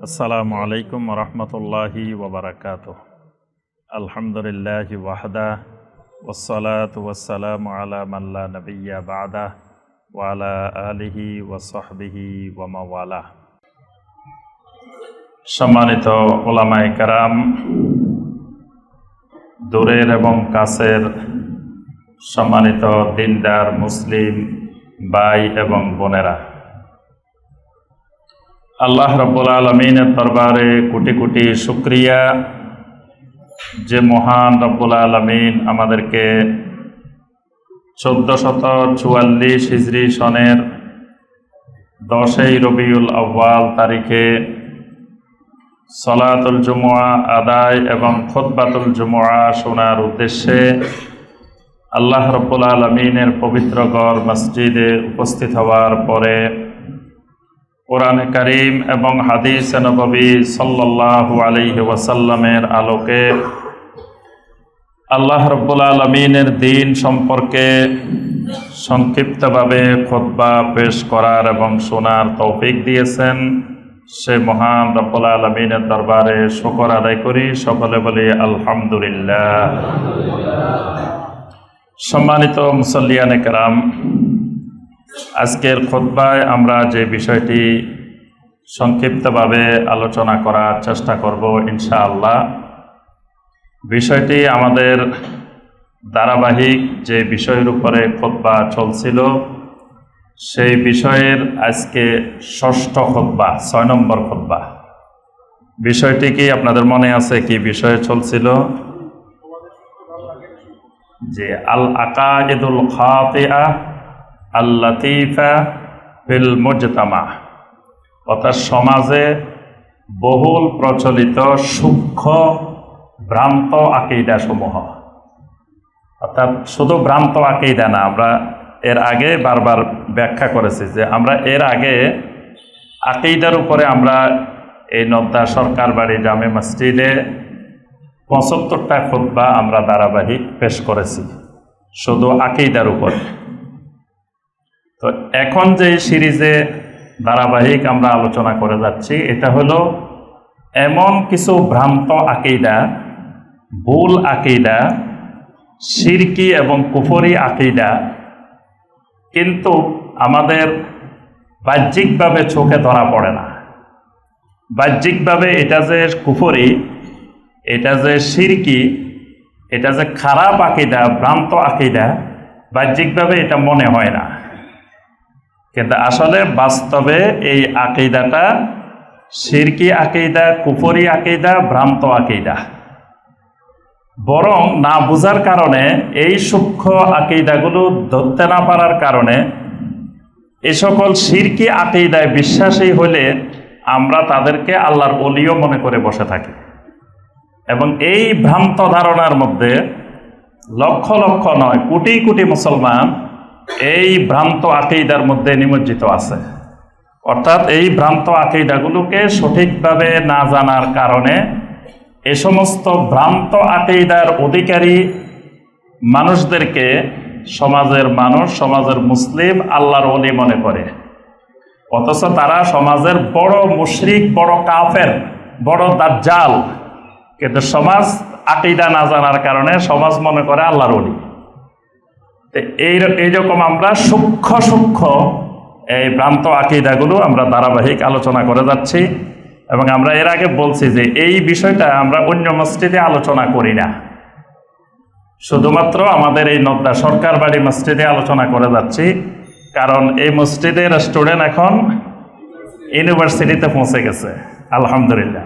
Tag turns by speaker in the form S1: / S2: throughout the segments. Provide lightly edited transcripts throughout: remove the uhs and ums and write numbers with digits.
S1: আসসালামু আলাইকুম রহমতুল্লাহি ওবরাকাতুহ। আলহামদুলিল্লাহি ওয়াহদা ওয়াসসালাতু ওয়াসসালামু আলা মান লা নাবিয়্যা বা'দা ওয়া আলা আলিহি ওয়া সাহবিহি ওয়া মাওয়ালা। সম্মানিত উলামায়ে কেরাম, দূরের এবং কাছের সম্মানিত দিনদার মুসলিম ভাই এবং বোনেরা, আল্লাহ রাব্বুল আলামিনের দরবারে কোটি কোটি শুকরিয়া যে মহান রব্বুল আলামিন আমাদেরকে 1444 হিজরি সনের 10 রবিউল আউয়াল তারিখে সলাতুল জুমুআ আদায় এবং খুতবাতুল জুমুআ শোনার উদ্দেশ্যে আল্লাহ রাব্বুল আলামিনের পবিত্র ঘর মসজিদে উপস্থিত হওয়ার পরে কোরআনে কারীম এবং হাদিসে নববী সাল্লাল্লাহু আলাইহি ওয়াসাল্লামের আলোকে আল্লাহ রাব্বুল আলামিনের দ্বীন সম্পর্কে সংক্ষিপ্তভাবে খুতবা পেশ করার এবং শোনার তৌফিক দিয়েছেন সে মহান রাব্বুল আলামিনের দরবারে শুকর আদায় করি। সকলে বলি আলহামদুলিল্লাহ। সম্মানিত মুসল্লিয়ানে কেরাম, আজকের খুতবায় আমরা যে বিষয়টি সংক্ষিপ্তভাবে আলোচনা করার চেষ্টা করব ইনশাআল্লাহ, বিষয়টি আমাদের ধারাবাহিক যে বিষয়ের উপরে খুতবা চলছিল সেই বিষয়ের আজকে ষষ্ঠ খুতবা, 6 নম্বর খুতবা। বিষয়টি কি আপনাদের মনে আছে? কি বিষয়ে চলছিল? যে আল আকাইদুল খাতিআ আল লাতিফা ফিল মুজতামা, অর্থাৎ সমাজে বহুল প্রচলিত সূক্ষ্ম ভ্রান্ত আকীদা সমূহ। অর্থাৎ শুধু ভ্রান্ত আকীদা না, আমরা এর আগে বারবার ব্যাখ্যা করেছি যে আমরা এর আগে আকীদার উপরে আমরা এই নদ্দা সরকার বাড়ি জামে মসজিদে 75টা খুতবা আমরা ধারাবাহিক পেশ করেছি শুধু আকীদার উপরে। তো এখন যে সিরিজে ধারাবাহিক আমরা আলোচনা করে যাচ্ছি, এটা হলো এমন কিছু ভ্রান্ত আকীদা, ভুল আকীদা, শিরকি এবং কুফরি আকীদা, কিন্তু আমাদের বাহ্যিকভাবে চোখে ধরা পড়ে না। বাহ্যিকভাবে এটা যে কুফরি, এটা যে শিরকি, এটা যে খারাপ আকীদা, ভ্রান্ত আকীদা, বাহ্যিকভাবে এটা মনে হয় না, কিন্তু আসলে বাস্তবে এই আকীদাটা শিরকি আকীদা, কুফরি আকীদা, ভ্রান্ত আকীদা। বরং না বুঝার কারণে, এই সূক্ষ্ম আকীদাগুলো ধরতে না পারার কারণে এই সকল শিরকি আকীদায় বিশ্বাসী হলে আমরা তাদেরকে আল্লাহর ওলিও মনে করে বসে থাকি। এবং এই ভ্রান্ত ধারণার মধ্যে লক্ষ লক্ষ নয়, কোটি কোটি মুসলমান এই ভ্রান্ত আকীদার মধ্যে নিমজ্জিত আছে। অর্থাৎ এই ভ্রান্ত আকীদাগুলোকে সঠিকভাবে না জানার কারণে এ সমস্ত ভ্রান্ত আকীদার অধিকারী মানুষদেরকে সমাজের মানুষ, সমাজের মুসলিম আল্লাহর ওলি মনে করে, অথচ তারা সমাজের বড় মুশরিক, বড় কাফের, বড় দাজ্জাল। কিন্তু সমাজ আকীদা না জানার কারণে সমাজ মনে করে আল্লাহর ওলি। এইরকম আমরা সূক্ষ্ম সূক্ষ্ম এই ভ্রান্ত আকীদাগুলো আমরা ধারাবাহিক আলোচনা করে যাচ্ছি। এবং আমরা এর আগে বলছি যে এই বিষয়টা আমরা অন্য মসজিদে আলোচনা করি না, শুধুমাত্র আমাদের এই নদ্দা সরকার বাড়ি মসজিদে আলোচনা করে যাচ্ছি। কারণ এই মসজিদের স্টুডেন্ট এখন ইউনিভার্সিটিতে পৌঁছে গেছে আলহামদুলিল্লাহ।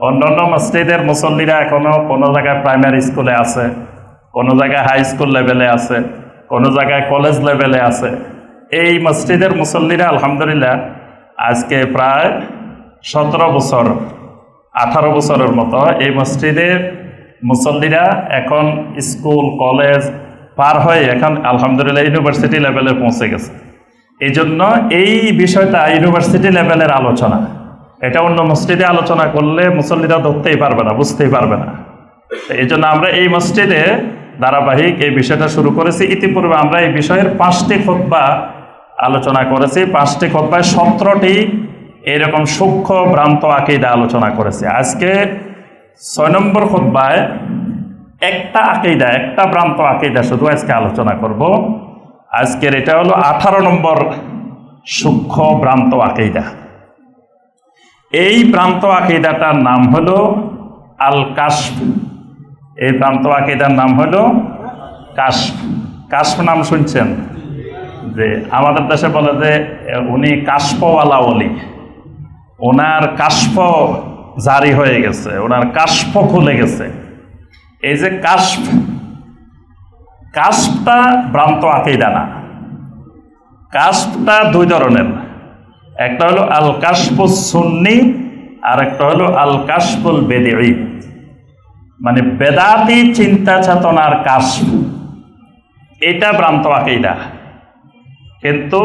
S1: অন্যান্য মসজিদের মুসল্লিরা এখনও কোনো জায়গায় প্রাইমারি স্কুলে আছে, কোনো জায়গায় হাই স্কুল লেভেলে আছে, কোনো জায়গায় কলেজ লেভেলে আছে। এই মসজিদের মুসল্লিরা আলহামদুলিল্লাহ আজকে প্রায় 17 বছর, 18 বছরের মতো এই মসজিদের মুসল্লিরা এখন স্কুল কলেজ পার হয়ে এখন আলহামদুলিল্লাহ ইউনিভার্সিটি লেভেলে পৌঁছে গেছে। এই জন্য এই বিষয়টা ইউনিভার্সিটি লেভেলের আলোচনা, এটা অন্য মসজিদে আলোচনা করলে মুসল্লিরা ধরতেই পারবে না, বুঝতেই পারবে না। এই জন্য আমরা এই মসজিদে ধারাবাহিক এই বিষয়টা শুরু করেছি। ইতিপূর্বে আমরা এই বিষয়ের 5টি খুতবা আলোচনা করেছি। 5টি খুতবায় 17টি এরকম সূক্ষ্ম ভ্রান্ত আকীদা আলোচনা করেছি। আজকে 6 নম্বর খুতবায় একটা আকীদা, একটা ভ্রান্ত আকীদা শুধু আজকে আলোচনা করব। আজকের এটা হলো 18 নম্বর সূক্ষ্ম ভ্রান্ত আকীদা। এই ভ্রান্ত আকীদাটার নাম হলো আল কাশফ। এই ভ্রান্ত আকীদার নাম হলো কাশফ। কাশফ নাম শুনছেন? যে আমাদের দেশে বলে যে উনি কাশফওয়ালা ওলি, ওনার কাশফ জারি হয়ে গেছে, ওনার কাশফ খুলে গেছে। এই যে কাশফ, কাশফটা ভ্রান্ত আকীদা না। কাশফটা দুই ধরনের, একটা হলো আল কাশফুস সুন্নি আর একটা হলো আল কাশফুল বেদঈ, মানে বেদাতি চিন্তা চেতনার কাশফ, এটা ভ্রান্ত আকীদা। কিন্তু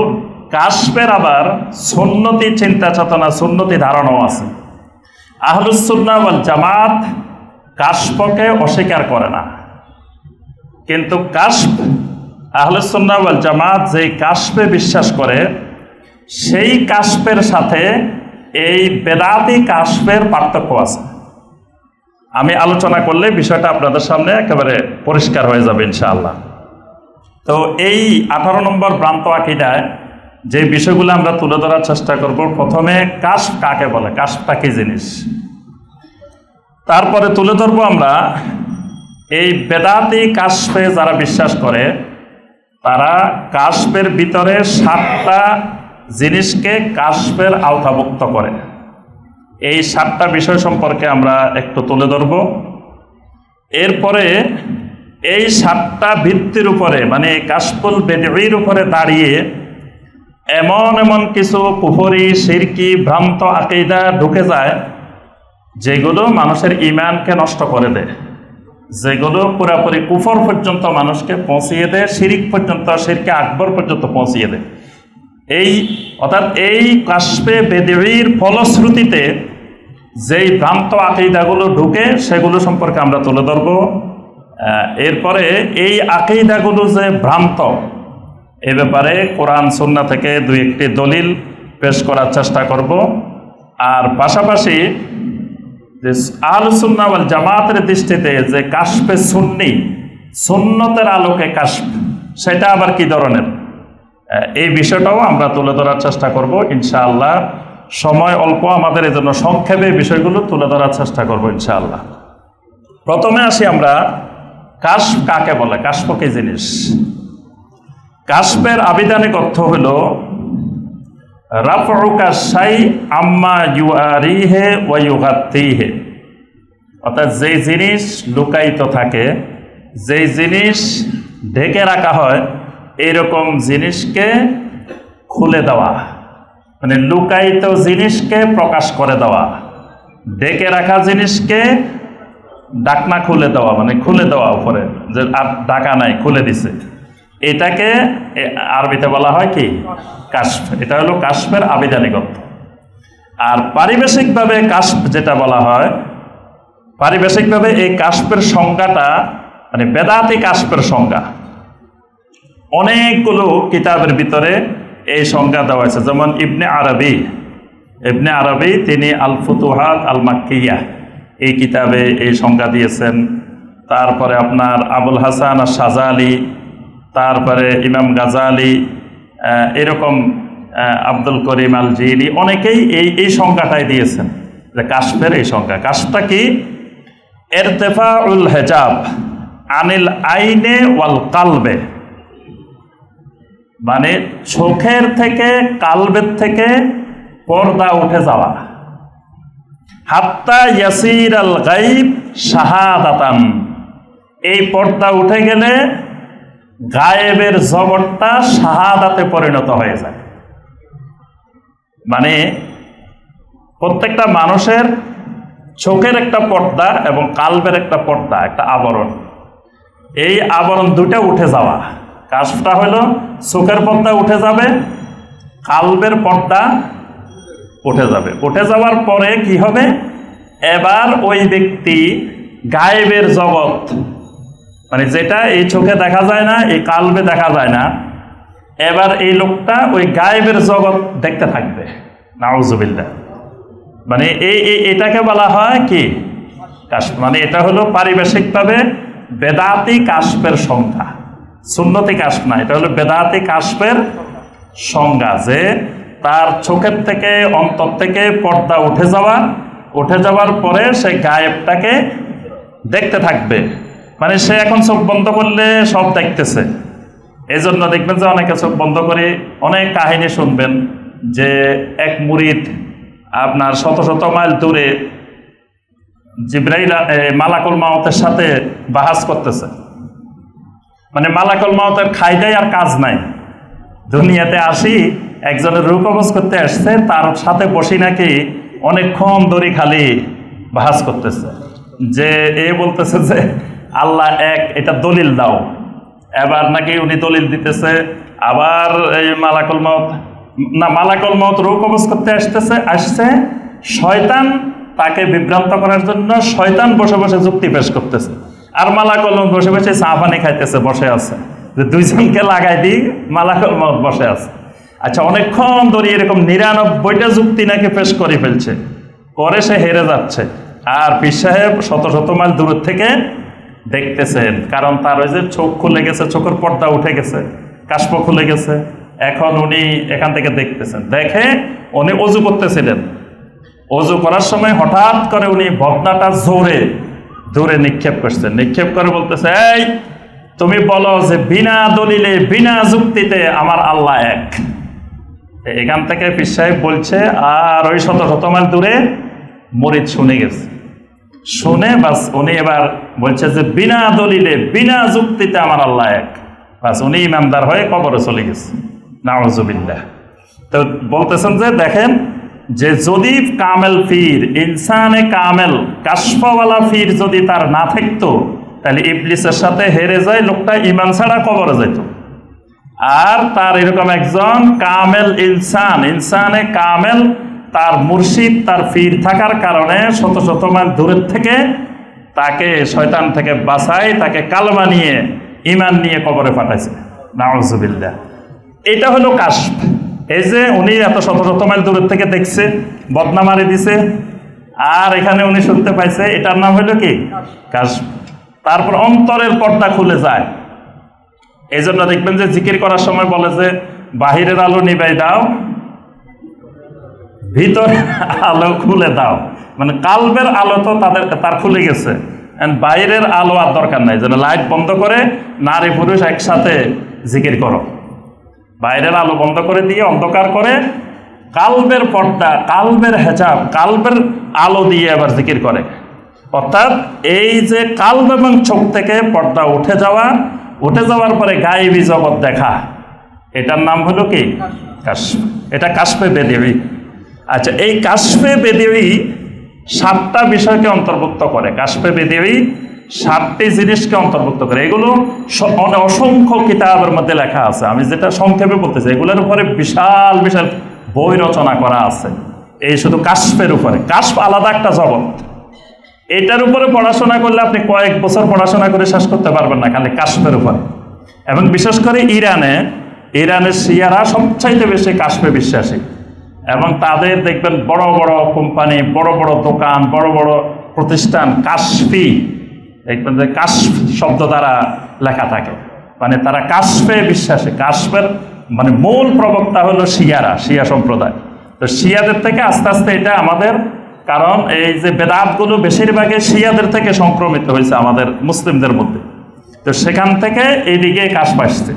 S1: কাশফের আবার সুন্নতি চিন্তা চেতনা, সুন্নতি ধারণাও আছে। আহলুস সুন্নাহ ওয়াল জামাত কাশফকে অস্বীকার করে না, কিন্তু কাশফ, আহলুস সুন্নাহ ওয়াল জামাত যেই কাশফে বিশ্বাস করে, সেই কাশফের সাথে এই বেদাতি কাশফের পার্থক্য আছে। আমি আলোচনা করলে বিষয়টা আপনাদের সামনে একেবারে পরিষ্কার হয়ে যাবে ইনশাআল্লাহ। তো এই 18 নম্বর ভ্রান্ত আকীদায় যে বিষয়গুলো আমরা তুলে ধরার চেষ্টা করব, প্রথমে কাশফ কাকে বলে, কাশফটা কি জিনিস, তারপরে তুলে ধরবো আমরা এই বেদাতি কাশফে যারা বিশ্বাস করে, তারা কাশফের ভিতরে 7টা জিনিসকে কাশফের আওতাভুক্ত করে। এই 7টা বিষয় সম্পর্কে আমরা একটু তুলে ধরব। এরপরে এই 7টা ভিত্তির উপরে, মানে কাশফুল বেদঈর উপরে দাঁড়িয়ে এমন এমন কিছু কুফরি, শিরকি, ভ্রান্ত আকীদা ঢুকে যায় যেগুলো মানুষের ঈমানকে নষ্ট করে দেয়, যেগুলো পুরাপুরি কুফর পর্যন্ত মানুষকে পৌঁছিয়ে দেয়, শিরিক পর্যন্ত, শিরকে আকবর পর্যন্ত পৌঁছিয়ে দেয়। অর্থাৎ এই কাশফে বেদঈর ফলশ্রুতিতে যেই ভ্রান্ত আকীদাগুলো ঢুকে সেগুলো সম্পর্কে আমরা তুলে ধরব। এরপরে এই আকীদাগুলো যে ভ্রান্ত, এ ব্যাপারে কোরআন সুন্নাহ থেকে 2-1টি দলিল পেশ করার চেষ্টা করব। আর পাশাপাশি যে আহলুস সুন্নাহ ওয়াল জামাতের দৃষ্টিতে যে কাশফে সুন্নি, সুন্নতের আলোকে কাশফ, সেটা আবার কি ধরনের, এই বিষয়টাও আমরা তুলে ধরার চেষ্টা করব ইনশাআল্লাহ। সময় অল্প আমাদের, এই জন্য সংক্ষেপে বিষয়গুলো তুলে ধরার চেষ্টা করব ইনশাআল্লাহ। প্রথমে আসি আমরা, কাশফ কাকে বলে, কাশফ কি জিনিস। কাশফের আবিধানিক অর্থ হলো রাফউকা শাই আম্মা ইউআরিহে ওয়া ইউগাত্তিহে, অর্থাৎ যেই জিনিস লুকায়িত থাকে, যেই জিনিস ঢেকে রাখা হয়, এইরকম জিনিসকে খুলে দেওয়া, মানে লুকায়িত জিনিসকে প্রকাশ করে দেওয়া, ঢেকে রাখা জিনিসকে ডাকনা খুলে দেওয়া, মানে খুলে দেওয়া উপরে, যে আর ঢাকা নাই, খুলে দিছে, এটাকে আরবিতে বলা হয় কি, কাশফ। এটা হলো কাশফের আবিধানিক অর্থ। আর পারিবেশিকভাবে কাশফ যেটা বলা হয়, পারিবেশিকভাবে এই কাশফের সংজ্ঞাটা, মানে বেদাতি কাশফের সংজ্ঞা অনেকগুলো কিতাবের ভিতরে এই সংজ্ঞা দেওয়া হয়েছে। যেমন ইবনে আরবি তিনি আল ফুতুহাত আল মাক্কিয়া এই কিতাবে এই সংজ্ঞা দিয়েছেন। তারপরে আপনার আবুল হাসান আর শাজালি, তারপরে ইমাম গাজালি, এরকম আব্দুল করিম আল জিলি, অনেকেই এই সংজ্ঞাটাই দিয়েছেন যে কাশফের এই সংজ্ঞা। কাশফটা কি, ইরতিফাউল হিজাব আনিল আইনে ওয়াল কালবে, মানে চোখের থেকে, কালবের থেকে পর্দা উঠে যাওয়া। হাত্তা ইয়াসির আল গাইব শাহাদাতান, এই পর্দা উঠে গেলে গায়েবের জগৎটা শাহাদাতে পরিণত হয়ে যায়। মানে প্রত্যেকটা মানুষের চোখের একটা পর্দা এবং কালবের একটা পর্দা, একটা আবরণ, এই আবরণ দুটা উঠে যাওয়া। কাশফটা হলো চোখের পর্দা উঠে যাবে, কালবের পর্দা উঠে যাবে। উঠে যাওয়ার পরে কি হবে, এবার ওই ব্যক্তি গায়েবের জগৎ, মানে যেটা এই চোখে দেখা যায় না, এই কালবে দেখা যায় না, এবার এই লোকটা ওই গায়েবের জগৎ দেখতে থাকবে। নাউজুবিল্লাহ। মানে এটাকে বলা হয় কি কাশফ, মানে এটা হলো পারিভাষিকভাবে বেদাতি কাশফের সংজ্ঞা, সুন্নতি কাশফ না, এটা হলো বেদাতি কাশফের সংজ্ঞা, যে তার চোখের থেকে অন্তর থেকে পর্দা উঠে যাওয়ার পরে সে গায়েবটাকে দেখতে থাকবে। মানে সে এখন চোখ বন্ধ করলে সব দেখতেছে। এই জন্য দেখবেন যে অনেকে চোখ বন্ধ করে অনেক কাহিনী শুনবেন যে এক মুরিদ আপনার শত শত মাইল দূরে জিবরাইল মালাকুল মাউতের সাথে বাহাস করতেছে। মানে মালাকুল মাউতের খাইদাই আর কাজ নাই, দুনিয়াতে আসি একজনের রূহ কবজ করতে আসছে, তার সাথে বসি নাকি অনেকক্ষণ ধরে খালি বাহাস করতেছে, যে এ বলতেছে যে আল্লাহ এক, এটা দলিল দাও। এবার নাকি উনি দলিল দিতেছে, আবার এই মালাকুল মাউত রূহ কবজ করতে আসছে শয়তান তাকে বিভ্রান্ত করার জন্য শয়তান বসে বসে যুক্তি পেশ করতেছে, আর মালাকুল মাউত বসে বসে চা পানি খাইতেছে, বসে আছে, যে দুইজনকে লাগাই দিই, মালাকুল মাউত বসে আছে। আচ্ছা, অনেকক্ষণ ধরে এরকম 99টা যুক্তি নাকি পেশ করে ফেলছে, করে সে হেরে যাচ্ছে, আর পীর সাহেব শত শত মাইল দূর থেকে দেখতেছেন, কারণ তার ওই যে চোখ খুলে গেছে, চোখের পর্দা উঠে গেছে, কাশফ খুলে গেছে। এখন উনি এখান থেকে দেখতেছেন, দেখে উনি অজু করতেছিলেন, অজু করার সময় হঠাৎ করে উনি বদনাটা জোরে নিক্ষেপ করছেন, নিক্ষেপ করে বলতেছে, এই তুমি বলো যে বিনা দলিলে বিনা যুক্তিতে আমার আল্লাহ এক। এখান থেকে পীর সাহেব বলছে, আর ওই শত শত মাইল দূরে মুরিদ শুনে গেছে, শুনে বাস উনি এবার বলছে যে বিনা দলিলে বিনা যুক্তিতে আমার আল্লাহ এক, বাস উনি ইমানদার হয়ে কবরে চলে গেছে, নাউজুবিল্লাহ। তো বলতেছেন যে দেখেন, যে যদি কামেল পীর, ইনসানে কামেল কাশফওয়ালা পীর যদি তার না থাকতো, তাহলে ইবলিসের সাথে হেরে যায় লোকটা, ইমান ছাড়া কবরে যেত। আর তার এরকম একজন কামেল ইনসানে কামেল, তার মুর্শিদ, তার পীর থাকার কারণে শত শত মাইল দূরের থেকে তাকে শয়তান থেকে বাঁচায়, তাকে কালমা নিয়ে ইমান নিয়ে কবরে পাঠাইছে, নাউজুবিল্লাহ। এটা হলো কাশফ। এই যে উনি এত শত শত মাইল দূরের থেকে দেখছে, বদনা মারি দিছে, আর এখানে উনি শুনতে পাইছে, এটার নাম হলো কি কাশফ। তারপর অন্তরের পর্দা খুলে যায়। এই জন্য দেখবেন যে জিকির করার সময় বলে যে বাহিরের আলো নিভাই দাও, ভিতরে আলো খুলে দাও। মানে কালবের আলো তো তার খুলে গেছে, বাইরের আলো আর দরকার নাই, যেন লাইট বন্ধ করে নারী পুরুষ একসাথে জিকির করো, বাইরের আলো বন্ধ করে দিয়ে অন্ধকার করে কালবের পর্দা, কালবের হেজাব, কালবের আলো দিয়ে আবার জিকির করে। অর্থাৎ এই যে কালব এবং চোখ থেকে পর্দা উঠে যাওয়ার পরে গায়েবী জগৎ দেখা, এটার নাম হলো কি কাশফ। এটা কাশফে বেদেউই। আচ্ছা, এই কাশফে বেদেউই 7টা বিষয়কে অন্তর্ভুক্ত করে। কাশফে বেদেউই 7টি জিনিসকে অন্তর্ভুক্ত করে। এগুলো অসংখ্য কিতাবের মধ্যে লেখা আছে। আমি যেটা সংক্ষেপে বলতেছি, এগুলোর উপরে বিশাল বিশাল বই রচনা করা আছে, এই শুধু কাশফের উপরে। কাশফ আলাদা একটা জগৎ, এটার উপরে পড়াশোনা করলে আপনি কয়েক বছর পড়াশোনা করে শেষ করতে পারবেন না, খালি কাশফের উপরে। এবং বিশেষ করে ইরানের শিয়ারা সবচাইতে বেশি কাশফে বিশ্বাসী, এবং তাদের দেখবেন বড় বড় কোম্পানি, বড় বড় দোকান, বড় বড় প্রতিষ্ঠান কাশফি, দেখবেন যে কাশফ শব্দ দ্বারা লেখা থাকে। মানে তারা কাশফে বিশ্বাসী। কাশফের মানে মূল প্রবক্তা হলো শিয়া সম্প্রদায়। তো শিয়াদের থেকে আস্তে আস্তে এটা আমাদের, কারণ এই যে বেদাতগুলো বেশিরভাগই শিয়াদের থেকে সংক্রমিত হয়েছে আমাদের মুসলিমদের মধ্যে, তো সেখান থেকে এইদিকে কাশফ আসছে।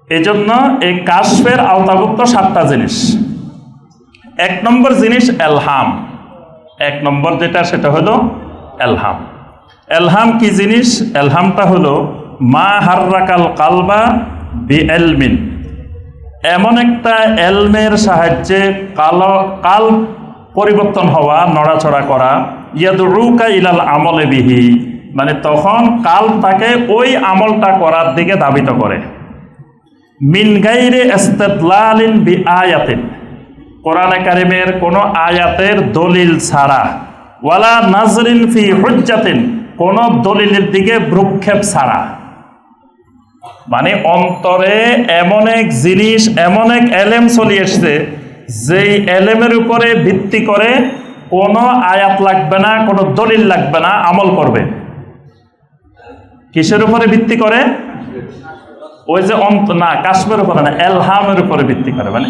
S1: এই জন্য এই কাশফের আওতাভুক্ত 7টা জিনিস। 1 নম্বর জিনিস এলহাম। 1 নম্বর যেটা, সেটা হলো এলহাম। এলহাম কি জিনিস? এলহামটা হলো মা হাররাকাল কালবা বি এলমিন, এমন একটা এলমের সাহায্যে কাল পরিবর্তন হওয়া, নড়াচড়া করা, ইয়াদুরুকা ইলাল আমলে বিহি, মানে তখন কাল তাকে ওই আমলটা করার দিকে ধাবিত করে। মিন গাইরে ইস্তিদলালিন বিআয়াতিন, কোরআনে কারিমের কোন আয়াতের দলিল ছাড়া, ওয়ালা নাজরিন ফি হুজ্জাতিন, কোন দলিলের দিকে ভ্রুক্ষেপ ছাড়া। মানে অন্তরে এমন এক জিনিস, এমন এক এলেম চলে এসছে যেই এলেমের উপরে ভিত্তি করে কোনো আয়াত লাগবে না, কোনো দলিল লাগবে না, আমল করবে। কিসের উপরে ভিত্তি করে? ওই যে না, কাশফের উপরে না, এলহামের উপরে ভিত্তি করে। মানে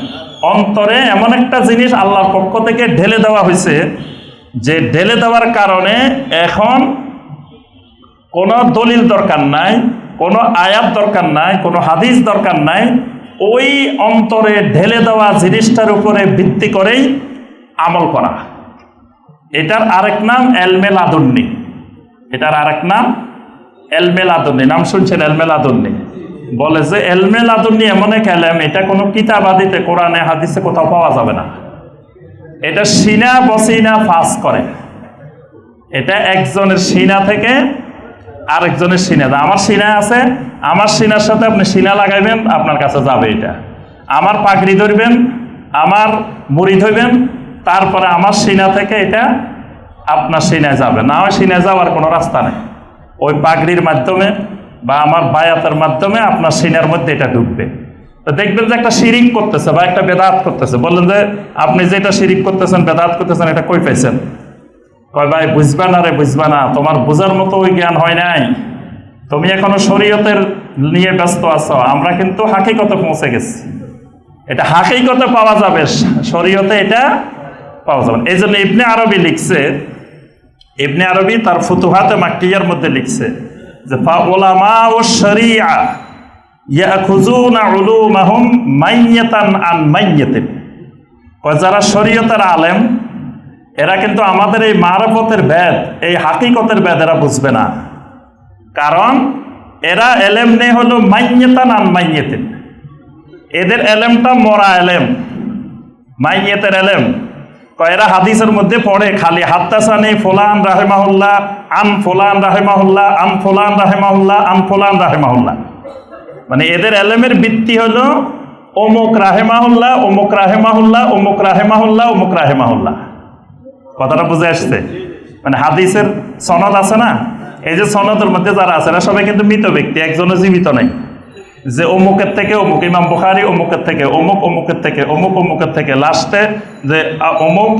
S1: অন্তরে এমন একটা জিনিস আল্লাহর পক্ষ থেকে ঢেলে দেওয়া হয়েছে, যে ঢেলে দেওয়ার কারণে এখন কোনো দলিল দরকার নাই, কোনো আয়াত দরকার নাই, কোনো হাদিস দরকার নাই। ওই অন্তরে ঢেলে দেওয়া জিনিসটার উপরে ভিত্তি করেই আমল করা। এটার আরেক নাম এলমে লাদুন্নি। এটার আরেক নাম এলমে লাদুন্নি। নাম শুনছেন এলমে লাদুন্নি? বলে যে এলমে লাদুন্নি এমন এক এলেম, এটা কোনো কিতাবাদিতে, কোরআনে হাদিসে কোথাও পাওয়া যাবে না। এটা সিনা বসিনা ফাঁস করে। এটা একজনের সিনা থেকে আরেকজনের সিনা। আমার সিনা আছে, আমার সিনার সাথে আপনি সিনা লাগাইবেন, আপনার কাছে যাবে এটা। আমার পাগড়ি ধরবেন, আমার মুড়ি ধরবেন, তারপরে আমার সিনা থেকে এটা আপনার সিনায় যাবে না। আমার সিনায় যাওয়ার কোনো রাস্তা নেই। ওই পাগড়ির মাধ্যমে বা আমার বায়াতের মাধ্যমে আপনার সিনার মধ্যে এটা ঢুকবে। তো দেখবেন যে একটা শিরিক করতেছে বা একটা বেদাত করতেছে। বললেন যে আপনি যেটা শিরিক করতেছেন, বেদাত করতেছেন, এটা কই পাইছেন? কয় ভাই বুঝবা না রে, বুঝবা না, তোমার বোঝার মতো ওই জ্ঞান হয় নাই, তুমি এখনো শরীয়তের নিয়ে ব্যস্ত আছো। আমরা কিন্তু হাকিকতে পৌঁছে গেছি। এটা হাকিকতে পাওয়া যাবে, শরীয়তে এটা পাওয়া যাবে। এই জন্য ইবনে আরবি লিখছে, ইবনে আরবি তার ফুতুহাতে মাক্কিয়ার মধ্যে লিখছে যে উলামা ও শরিয়া ইয়াখুযুনা উলুমাহুম মাইয়াতান আন মাইয়াতিন। যারা শরীয়তের আলেম, এরা কিন্তু আমাদের এই মারফতের বেদ, এই হাকিকতের বেদ এরা বুঝবে না। কারণ এরা এলেম নেই হলো মাইয়াতান আন মাইয়াতিন। এদের এলেমটা মরা এলেম, মাইয়াতের এলেম। এরা হাদিসের মধ্যে পড়ে খালি হাদ্দাসানি ফুলান রাহিমাহুল্লাহ আন ফুলান রাহিমাহুল্লাহ আন ফুলান রাহিমাহুল্লাহ আন ফুলান রাহিমাহুল্লাহ। মানে এদের এলেমের ভিত্তি হলো অমুক রাহিমাহুল্লাহ, অমুক রাহিমাহুল্লাহ, অমুক রাহিমাহুল্লাহ, অমুক রাহিমাহুল্লাহ। কথাটা বুঝে আসছে? মানে হাদিসের সনদ আছে না, এই যে সনদের মধ্যে যারা আছে এরা সবাই কিন্তু মৃত ব্যক্তি, একজনও জীবিত নাই। যে অমুকের থেকে অমুক, ইমাম বুখারী অমুকের থেকে অমুক, অমুকের থেকে অমুক, অমুকের থেকে লাস্টে যে অমুক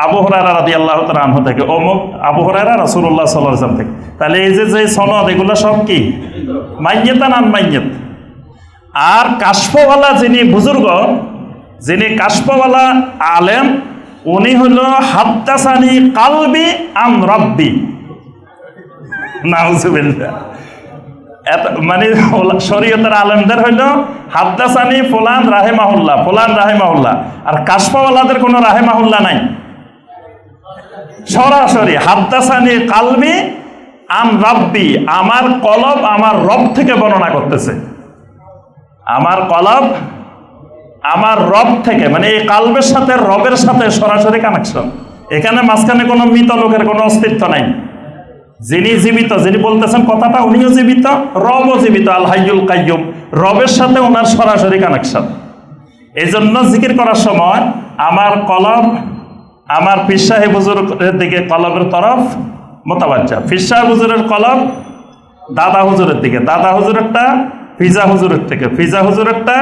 S1: আবু হুরায়রা রাদিয়াল্লাহু তাআলা আনহু থেকে, অমুক আবু হুরায়রা রাসূলুল্লাহ সাল্লাল্লাহু আলাইহি ওয়াসাল্লাম থেকে। তাহলে এই যে সনদ, এগুলো সব কি মাইয়াতান আন মাইয়াত। আর কাশফওয়ালা যিনি বুজুর্গ, যিনি কাশফওয়ালা আলেম, উনি হলো হাদ্দাসানি কালবি আন রাব্বি। নাউজুবিল্লাহ। মানে শরীয়তের আলেমদের হইল হাদ্দাসানি ফুলান রাহিমাহুল্লাহ, ফুলান রাহিমাহুল্লাহ। আর কাশফওয়ালাদের কোনো রাহিমাহুল্লাহ নাই। সরাসরি হাদ্দাসানি কালবি আন রাব্বি, আমার কলব আমার রব থেকে বর্ণনা করতেছে। আমার কলব আমার রব থেকে, মানে এই কালবের সাথে রবের সাথে সরাসরি কানেকশন। এখানে মাঝখানে কোনো মৃত লোকের কোনো অস্তিত্ব নাই। যিনি জীবিত, যিনি বলতেছেন কথাটা, উনিও জীবিত, রবও জীবিত, আল হাইয়ুল কাইয়ুম। রবের সাথে ওনার সরাসরি কানেকশন। এই জন্য জিকির করার সময় আমার কলব আমার পীর সাহেব হুজুরের দিকে, কলবের তরফ মোতাবাজ্জা। পীর সাহেব হুজুরের কলব দাদা হুজুরের দিকে, দাদা হুজুরেরটা ফিজা হুজুরের থেকে, ফিজা হুজুরেরটা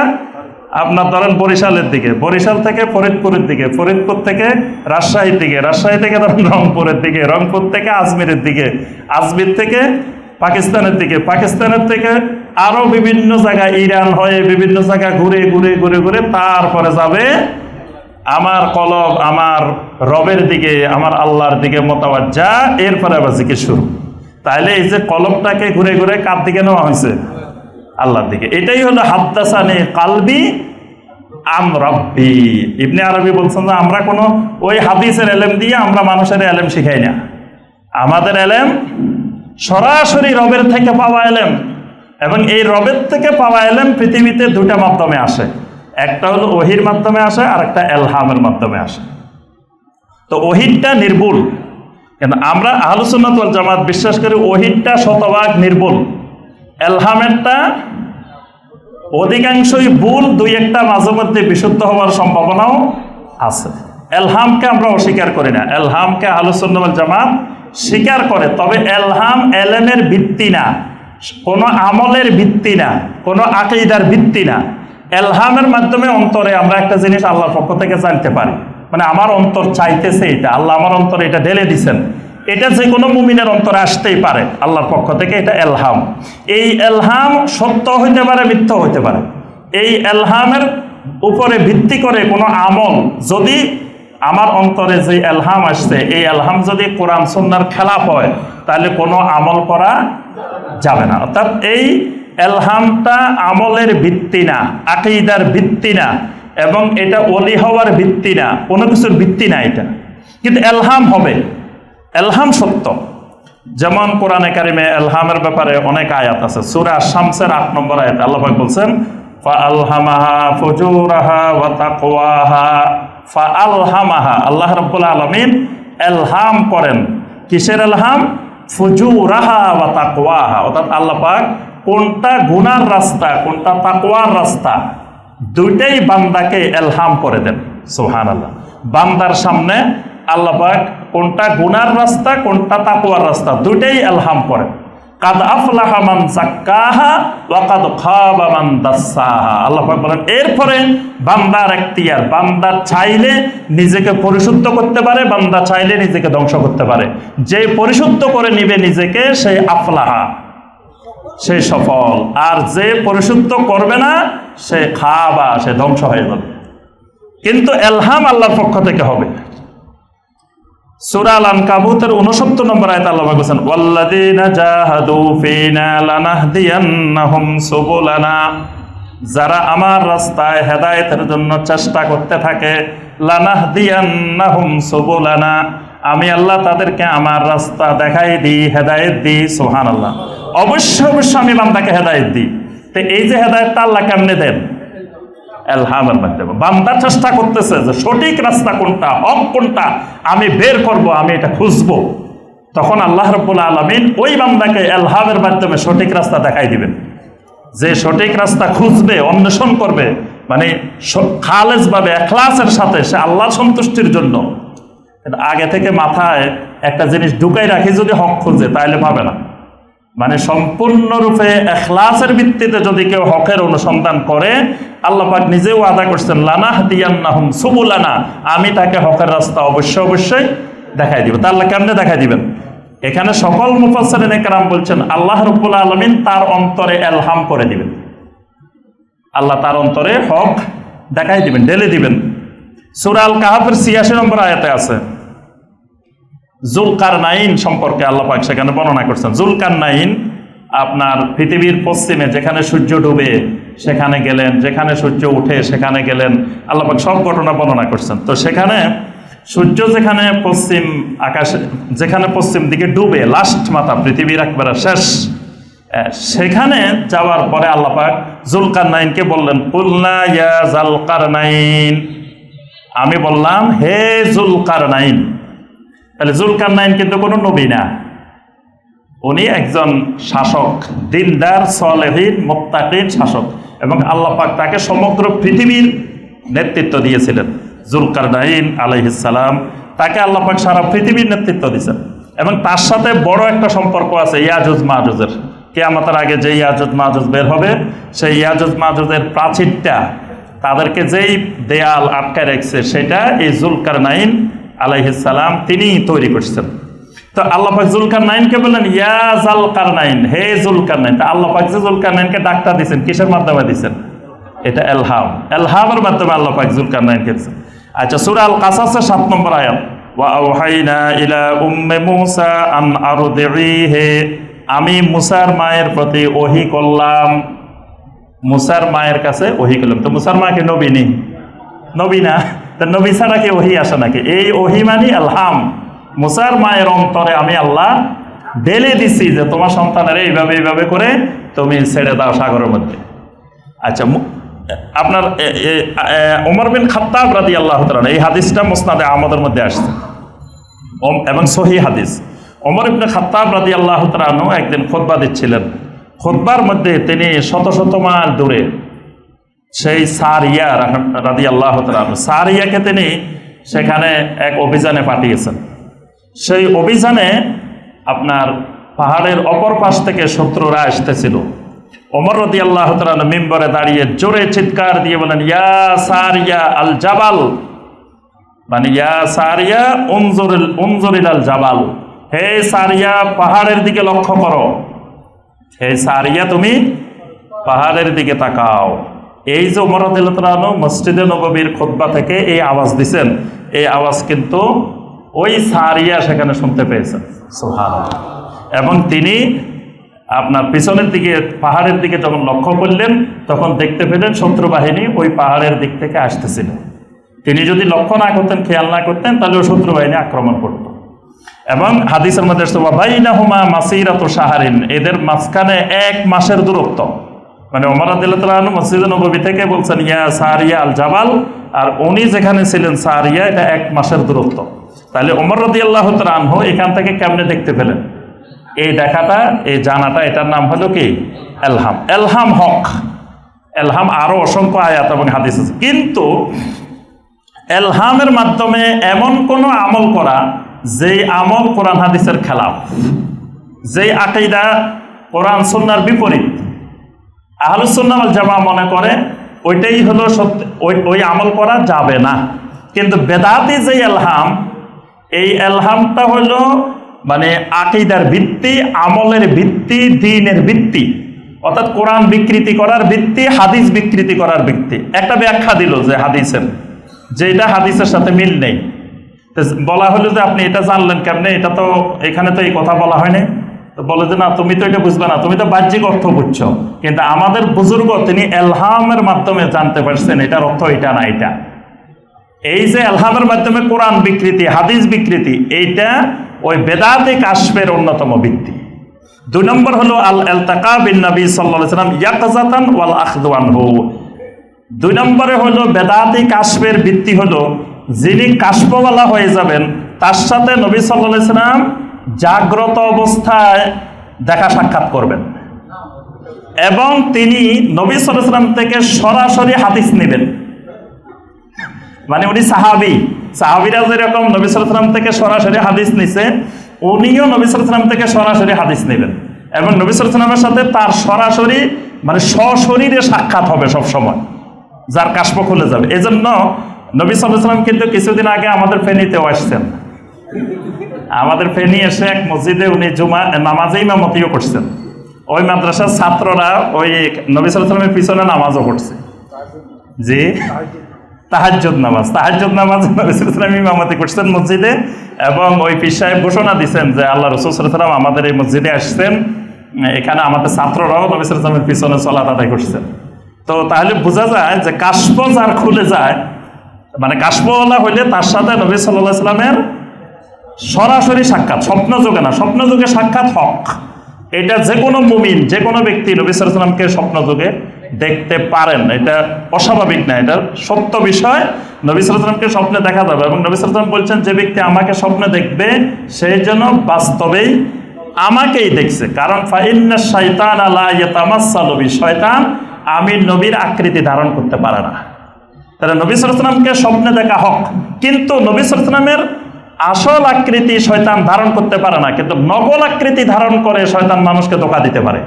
S1: আপনার ধরেন বরিশালের দিকে, বরিশাল থেকে ফরিদপুরের দিকে, ফরিদপুর থেকে রাজশাহীর দিকে, রাজশাহী থেকে ধরেন রংপুরের দিকে, রংপুর থেকে আজমিরের দিকে, আজমির থেকে পাকিস্তানের দিকে, পাকিস্তানের থেকে আরো বিভিন্ন জায়গায়, ইরান হয়ে বিভিন্ন জায়গা ঘুরে ঘুরে ঘুরে ঘুরে তারপরে যাবে আমার কলব আমার রবের দিকে, আমার আল্লাহর দিকে মোতাবাজ্জা। এরপরে আবার জিকির শুরু। তাহলে এই যে কলবটাকে ঘুরে ঘুরে কার দিকে নেওয়া হয়েছে? আল্লাহর দিকে। এটাই হলো হাদ্দাসানি কালবি আন রাব্বি। ইবনে আরবি বলছেন যে আমরা কোনো ওই হাদিসের এলেম দিয়ে আমরা মানুষের এলেম শিখাই না। আমাদের এলেম সরাসরি রবের থেকে পাওয়া এলেম। এবং এই রবের থেকে পাওয়া এলেম পৃথিবীতে দুটা মাধ্যমে আসে। একটা হলো ওহির মাধ্যমে আসে, আর একটা এলহামের মাধ্যমে আসে। তো ওহিরটা নির্ভুল, কিন্তু আমরা আহলুস সুন্নাত ওয়াল জামাত বিশ্বাস করি ওহিরটা শতভাগ নির্ভুল। এলহামেরটা অধিকাংশই ভুল, দুই একটা মাঝে মধ্যে বিশুদ্ধ হওয়ার সম্ভাবনাও আছে। এলহামকে আমরা অস্বীকার করি না, এলহামকে আহলুস সুন্নাত ওয়াল জামাত স্বীকার করে। তবে এলহাম এলেমের ভিত্তি না, কোনো আমলের ভিত্তি না, কোনো আকীদার ভিত্তি না। এলহামের মাধ্যমে অন্তরে আমরা একটা জিনিস আল্লাহর পক্ষ থেকে জানতে পারি, মানে আমার অন্তর চাইতেছে এটা, আল্লাহ আমার অন্তরে এটা ঢেলে দিছেন, এটা যে কোনো মুমিনের অন্তরে আসতেই পারে আল্লাহর পক্ষ থেকে, এটা এলহাম। এই এলহাম সত্য হইতে পারে, মিথ্যা হইতে পারে। এই এলহামের উপরে ভিত্তি করে কোনো আমল যদি আমার অন্তরে যে এলহাম আসছে, এই এলহাম যদি কোরআন সুন্নাহর খেলাফ হয়, তাহলে কোনো আমল করা যাবে না। অর্থাৎ এই এলহামটা আমলের ভিত্তি না, আকীদার ভিত্তি না, এবং এটা ওলি হওয়ার ভিত্তি না, কোনো কিছুর ভিত্তি না এটা, কিন্তু এলহাম হবে, এলহাম সত্য। যেমন কোরআনে কারিমে এলহামের ব্যাপারে অনেক আয়াত আছে। সূরা শামসের 8 নম্বর আয়াতে আল্লাহ পাক বলছেন, ফাআলহামাহা ফুজুরাহা ওয়া তাকওয়াহা। ফাআলহামাহা, আল্লাহ রাব্বুল আলামিন এলহাম করেন। কিসের এলহাম? ফুজুরাহা ওয়া তাকওয়াহা, অর্থাৎ আল্লাহ পাক কোনটা গুনার রাস্তা, কোনটা তাকওয়ার রাস্তা, দুইটাই বান্দাকে এলহাম করে দেন। সুবহানাল্লাহ। বান্দার সামনে আল্লাহ পাক কোনটা গুনার রাস্তা, কোনটা তাকওয়ার রাস্তা, দুইটাই এলহাম করেন। কাদ আফলাহা মান যাক্কাহা ওয়া কাদ খাবা মান দাসসাহা। আল্লাহ পাক বলেন এরপরে বান্দার এখতিয়ার, বান্দা চাইলে নিজেকে পরিশুদ্ধ করতে পারে, বান্দা চাইলে নিজেকে ধ্বংস করতে পারে। যে পরিশুদ্ধ করে নিবে নিজেকে, সে আফলাহা, সে সফল। আর যে পরিশুদ্ধ করবে না, সে খাবা, সে ধ্বংস হয়ে যাবে। কিন্তু এলহাম আল্লাহর পক্ষ থেকে হবে। সূরা আল-আনকাবুতের 69 নম্বর আয়াতে আল্লাহ বলেছেন, ওয়াল্লাযীনা জাহাদু ফীনা লানাহদিয়ান্নাহুম সুবুলানা। যারা আমার রাস্তায় হেদায়েতের জন্য চেষ্টা করতে থাকে, লানাহদিয়ান্নাহুম সুবুলানা, আমি আল্লাহ তাদেরকে আমার রাস্তা দেখাই দিই, হেদায়েত দিই। সুবহানাল্লাহ। অবশ্যই অবশ্যই আমি বান্দাকে হেদায়েত দিই। তো এই যে হেদায়েতটা আল্লাহ কেমনে দেন? এলহামের মাধ্যমে। বান্দা চেষ্টা করতেছে যে সঠিক রাস্তা কোনটা, হক কোনটা, আমি বের করব, আমি এটা খুঁজবো। তখন আল্লাহ রাব্বুল আলামিন ওই বান্দাকে এলহামের মাধ্যমে সঠিক রাস্তা দেখাই দিবেন। যে সঠিক রাস্তা খুঁজবে, অন্বেষণ করবে, মানে খালেসভাবে, ইখলাসের সাথে, সে আল্লাহর সন্তুষ্টির জন্য আগে থেকে মাথায় একটা জিনিস ঢুকাই রাখি, যদি হক খুঁজে তাহলে পাবে না। মানে সম্পূর্ণরূপে ইখলাসের ভিত্তিতে যদি কেউ হকের অনুসন্ধান করে, আল্লাহ পাক নিজেও ওয়াদা করছেন, লানাহদিয়ান্নাহুম সুবুলানা, আমি তাকে হকের রাস্তা অবশ্যই অবশ্যই দেখাই দিব। তা আল্লাহ কেমনে দেখাই দিবেন? এখানে সকল মুফাসসিরিন কেরাম বলছেন, আল্লাহ রাব্বুল আলামিন তার অন্তরে এলহাম করে দিবেন। আল্লাহ তার অন্তরে হক দেখাই দিবেন, ঢেলে দিবেন। সূরা আল কাহাফের 86 নম্বর আয়াতে আছে যুলকারনাইন সম্পর্কে আল্লাহ পাক সেখানে বর্ণনা করছেন। যুলকারনাইন আপনার পৃথিবীর পশ্চিমে যেখানে সূর্য ডুবে সেখানে গেলেন, যেখানে সূর্য উঠে সেখানে গেলেন, আল্লাহ পাক সব ঘটনা বর্ণনা করছেন। তো সেখানে সূর্য যেখানে পশ্চিম আকাশে, যেখানে পশ্চিম দিকে ডুবে, লাস্ট মাথা, পৃথিবীর একবারে শেষ, সেখানে যাওয়ার পরে আল্লাহ পাক যুলকারনাইনকে বললেন, কুলনা ইয়া যুলকারনাইন, আমি বললাম হে যুলকারনাইন। তাহলে যুলকারনাইন কিন্তু কোনো নবী না, উনি একজন শাসক, দিনদার, সালেহিন, মুত্তাকিন শাসক, এবং আল্লাহ পাক তাকে সমগ্র পৃথিবীর নেতৃত্ব দিয়েছিলেন। যুলকারনাইন আলাইহিস সালাম, তাকে আল্লাহ পাক সারা পৃথিবীর নেতৃত্ব দিয়েছেন, এবং তার সাথে বড় একটা সম্পর্ক আছে ইয়াজুজ মাজুজের। কিয়ামতের আগে যে ইয়াজুজ মাজুজ বের হবে, সেই ইয়াজুজ মাজুজের প্রাচীরটা, তাদেরকে যেই দেয়াল আটকায় রাখছে, সেটা এই যুলকারনাইন আলাইহিস সালাম তিনি তৈরি করছেন। তো আল্লাহ পাক যুলকারনাইনকে বললেন, ইয়া যুলকারনাইন, হে যুলকারনাইন। তা আল্লাহ পাক যে যুলকারনাইনকে ডাকটা দিয়েছেন, কিসের মাধ্যমে দিয়েছেন? এটা এলহাম, এলহামের মাধ্যমে আল্লাহ পাক যুলকারনাইনকে দিয়েছেন। আচ্ছা, সূরা আল কাসাসের 7 নম্বর আয়াত, ওয়া আওহাইনা ইলা উম্মে মূসা আন আরদিহি, আমি মুসার মায়ের প্রতি ওহী করলাম। মুসার মায়ের কাছে ওহী করলাম। তো মুসার মা কি নবী নেই? নবী না, তো নবী ছাড়া কি ওহী আসে নাকি? এই ওহী মানে এলহাম। মুসার মায়ের অন্তরে আমি আল্লাহ ঢেলে দিছি যে তোমার সন্তানের এইভাবে এইভাবে করে তুমি ছেড়ে দাও সাগরের মধ্যে। আচ্ছা, আপনার ওমর বিন খাত্তাব রাদিয়াল্লাহু তাআলা, এই হাদিসটা মুসনাদে আহমদের মধ্যে আসছে এবং সহিহ হাদিস। ওমর ইবনে খাত্তাব রাদিয়াল্লাহু তাআলা একদিন খুতবা দিচ্ছিলেন। খুতবার মধ্যে তিনি শত শত মাইল দূরে সেই সারিয়া রাদিয়াল্লাহু তাআলা, সারিয়াকে তিনি সেখানে এক অভিযানে পাঠিয়েছেন। সেই অভিযানে আপনার পাহাড়ের অপর পাশ থেকে শত্রুরা আসতেছিল। ওমর রাদিয়াল্লাহু তাআলা মিম্বরে দাঁড়িয়ে জোরে চিৎকার দিয়ে বলেন, ইয়া সারিয়া আল জাবাল, মানে ইয়া সারিয়া উনজুরিল আল জাবাল, হে সারিয়া পাহাড়ের দিকে লক্ষ্য করো, হে সারিয়া তুমি পাহাড়ের দিকে তাকাও। এই যে ওমর রাদিয়াল্লাহু তাআলা মসজিদে নববীর খুতবা থেকে এই আওয়াজ দিছেন, এই আওয়াজ কিন্তু ওই সারিয়া সেখানে শুনতে পেয়েছেন, সুবহানাল্লাহ। এবং তিনি আপনার পিছনের দিকে পাহাড়ের দিকে যখন লক্ষ্য করলেন তখন দেখতে পেলেন শত্রু বাহিনী ওই পাহাড়ের দিক থেকে আসতেছিল। তিনি যদি লক্ষ্য না করতেন, খেয়াল না করতেন, তাহলে ওই শত্রু বাহিনী আক্রমণ করত। এবং হাদিসের মধ্যে বাইনাহুমা মাসিরাতু শাহরিন, এদের মাঝখানে 1 মাসের দূরত্ব। মানে ওমর রাদিয়াল্লাহু তাআলা আনহু মসজিদে নববী থেকে বলছেন ইয়া সারিয়া আল জাবাল, আর উনি যেখানে ছিলেন সারিয়া, এটা 1 মাসের দূরত্ব। তাহলে ওমর রাদিয়াল্লাহু তাআলা আনহু এখান থেকে কেমনে দেখতে পেলেন? এই দেখাটা, এই জানাটা, এটার নাম হলো কি? এলহাম। এলহাম হক, এলহাম আরো অসংখ্য আয়াত এবং হাদিস আছে। কিন্তু এলহামের মাধ্যমে এমন কোনো আমল করা যেই আমল কোরআন হাদিসের খেলাফ, যেই আকীদা কোরআন সুন্নাহর বিপরীত, আহলুস সুন্নাহ ওয়াল জামাআহ মনে করে ওইটাই হলো সত্য, ওই আমল করা যাবে না। কিন্তু বেদাতি যে এলহাম, এই এলহামটা হলো মানে আকীদার ভিত্তি, আমলের ভিত্তি, দ্বীনের ভিত্তি, অর্থাৎ কোরআন বিকৃতি করার ভিত্তি, হাদিস বিকৃতি করার ভিত্তি। একটা ব্যাখ্যা দিল যে হাদিসের, যে এটা হাদিসের সাথে মিল নেই, বলা হলো যে আপনি এটা জানলেন কেমনে, এটা তো এখানে তো এই কথা বলা হয়নি। তো বলে যে না, তুমি তো এটা বুঝবে না, তুমি তো বাহ্যিক অর্থ বুঝছো। কিন্তু আমাদের বুজুর্গ তিনি এলহামের মাধ্যমে জানতে পারছেন এটার অর্থ এটা না এটা। এই যে এলহামের মাধ্যমে কোরআন বিকৃতি, হাদিস বিকৃতি, এইটা ওই বেদাতে কাশফের অন্যতম ভিত্তি। 2 নম্বর হলো আল ইলতিকা বিন নবী সাল্লাল্লাহু আলাইহি ওয়াসাল্লাম ইয়াকযাতান ওয়াল আখযু আনহু। 2 নম্বরে হলো বেদাতে কাশফের ভিত্তি হলো যিনি কাশফওয়ালা হয়ে যাবেন তার সাথে নবী সাল্লাল্লাহু আলাইহি ওয়াসাল্লাম জাগ্রত অবস্থায় দেখা সাক্ষাৎ করবেন এবং তিনি নবী সাল্লাল্লাহু আলাইহি ওয়াসাল্লাম থেকে সরাসরি হাদিস নেবেন। মানে উনি সাহাবীরা যেরকম নবী সাল্লাল্লাহু আলাইহি ওয়াসাল্লাম থেকে সরাসরি হাদিস নিছে, উনিও নবী সাল্লাল্লাহু আলাইহি ওয়াসাল্লাম থেকে সরাসরি হাদিস নেবেন এবং নবী সাল্লাল্লাহু আলাইহি ওয়াসাল্লামের সাথে তার সরাসরি মানে সশরীরে সাক্ষাৎ হবে সব সময়, যার কাশফ খুলে যাবে। এজন্য নবী সাল্লাল্লাহু আলাইহি ওয়াসাল্লাম কিন্তু কিছুদিন আগে আমাদের ফেনীতেও আসছেন। আমাদের ফেনী এসে এক মসজিদে উনি জুমা নামাজে ইমামতিও করছেন। ওই মাদ্রাসার ছাত্ররা ওই নবী সাল্লাল্লাহু আলাইহি ওয়াসাল্লামের পিছনে নামাজও পড়ছে। জি, তাহাজ্জুদ নামাজ নবী সাল্লাল্লাহু আলাইহি ওয়াসাল্লাম ইমামতি করছেন মসজিদে। এবং ওই পীর সাহেব ঘোষণা দিচ্ছেন যে আল্লাহ রাসূল সাল্লাল্লাহু আলাইহি ওয়াসাল্লাম আমাদের এই মসজিদে আসছেন, এখানে আমাদের ছাত্ররাও নবী সাল্লাল্লাহু আলাইহি ওয়াসাল্লামের পিছনে সালাত আদায় করছেন। তো তাহলে বোঝা যায় যে কাশফ যার খুলে যায়, মানে কাশফওয়ালা হইলে তার সাথে নবী সাল্লাল্লাহু আলাইহি ওয়াসাল্লামের সরাসরি সাক্ষাৎ, স্বপ্ন যোগে না, স্বপ্ন যোগে সাক্ষাৎ হক। এটা যে কোনো মুমিন, যে কোনো ব্যক্তি নবী সাল্লাল্লাহু আলাইহি ওয়াসাল্লামকে স্বপ্ন যোগে দেখতে পারেন, এটা অস্বাভাবিক না, এটা সত্য বিষয়। নবী সাল্লাল্লাহু আলাইহি ওয়াসাল্লামকে স্বপ্নে দেখা যাবে এবং নবী সাল্লাল্লাহু আলাইহি ওয়াসাল্লাম বলছেন যে ব্যক্তি আমাকে স্বপ্নে দেখবে সেই যেন বাস্তবেই আমাকেই দেখছে। কারণ ফাইন্না শাইতানা লা ইয়াতামাসসালু বি, শয়তান আমি নবীর আকৃতি ধারণ করতে পারে না। তাহলে নবী সাল্লাল্লাহু আলাইহি ওয়াসাল্লামকে স্বপ্নে দেখা হক, কিন্তু নবী সাল্লাল্লাহু আলাইহি ওয়াসাল্লামের আসল আকৃতি শয়তান ধারণ করতে পারে না, কিন্তু নকল আকৃতি ধারণ করে শয়তান মানুষকে ধোঁকা দিতে পারে।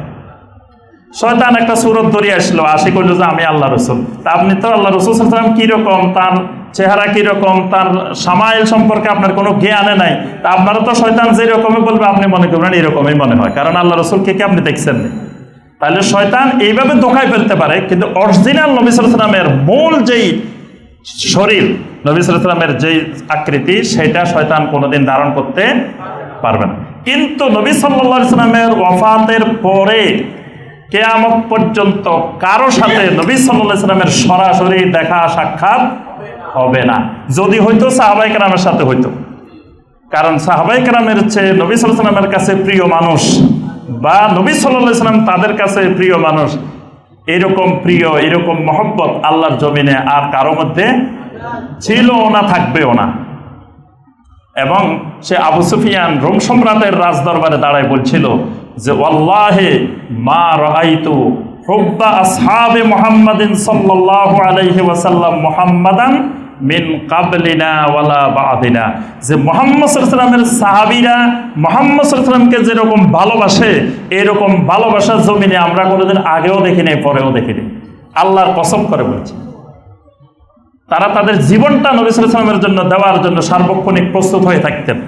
S1: শয়তান একটা সুরত ধরে আসলো, আসি করলো যে আমি আল্লাহ রসুল। তা আপনি তো আল্লাহ রসুল সাল্লাল্লাহু আলাইহি ওয়াসাল্লাম কিরকম, তার চেহারা কিরকম, তার সামাইল সম্পর্কে আপনার কোনো জ্ঞানে নাই। তা আপনারা তো শয়তান যেরকমই বলবে আপনি মনে করবেন এরকমই মনে হয়, কারণ আল্লাহ রসুলকে কি আপনি দেখছেন না। তাহলে শয়তান এইভাবে ধোঁকায় ফেলতে পারে, কিন্তু অরিজিনাল নবী সাল্লাল্লাহু আলাইহি ওয়াসাল্লামের মূল যেই শরীর, নবী সাল্লাল্লাহু আলাইহি ওয়াসাল্লামের যেই আকৃতি, সেটা শয়তান কোনোদিন ধারণ করতে পারবে না। কিন্তু নবী সাল্লাল্লাহু আলাইহি ওয়াসাল্লামের ওয়াফাতের পরে কিয়ামত পর্যন্ত কারো সাথে নবী সাল্লাল্লাহু আলাইহি ওয়াসাল্লামের সরাসরি দেখা সাক্ষাৎ হবে না। যদি হয়তো সাহাবায়ে কেরামের সাথে হইতো, কারণ সাহাবায়ে কেরামের চেয়ে নবী সাল্লাল্লাহু আলাইহি ওয়াসাল্লামের কাছে প্রিয় মানুষ বা নবী সাল্লাল্লাহু আলাইহি ওয়াসাল্লাম তাদের কাছে প্রিয় মানুষ, এরকম প্রিয়, এরকম মহব্বত আল্লাহর জমিনে আর কারো মধ্যে ছিল না, থাকবেও না। এবং সে আবু সুফিয়ান রোম সম্রাটের রাজদরবারে দাঁড়ায় বলছিল যে ওয়াল্লাহি মা রাআইতু হুব্বা আসহাবে মুহাম্মাদিন সাল্লাল্লাহু আলাইহি ওয়াসাল্লাম মুহাম্মাদান মিন কাবলিনা ওয়ালা বাদিনা, যে মুহাম্মদ সাল্লাল্লাহু আলাইহি ওয়াসাল্লামের সাহাবীরা মুহাম্মদ সাল্লাল্লাহু আলাইহি ওয়াসাল্লামকে যেরকম ভালোবাসে এরকম ভালোবাসা জমিনে আমরা কোনোদিন আগেও দেখিনি, পরেও দেখিনি। আল্লাহর কসম করে বলছি, তারা তাদের জীবনটা নবী সাল্লাল্লাহু আলাইহি ওয়াসাল্লামের জন্য দেওয়ার জন্য সার্বক্ষণিক প্রস্তুত হয়ে থাকতেন।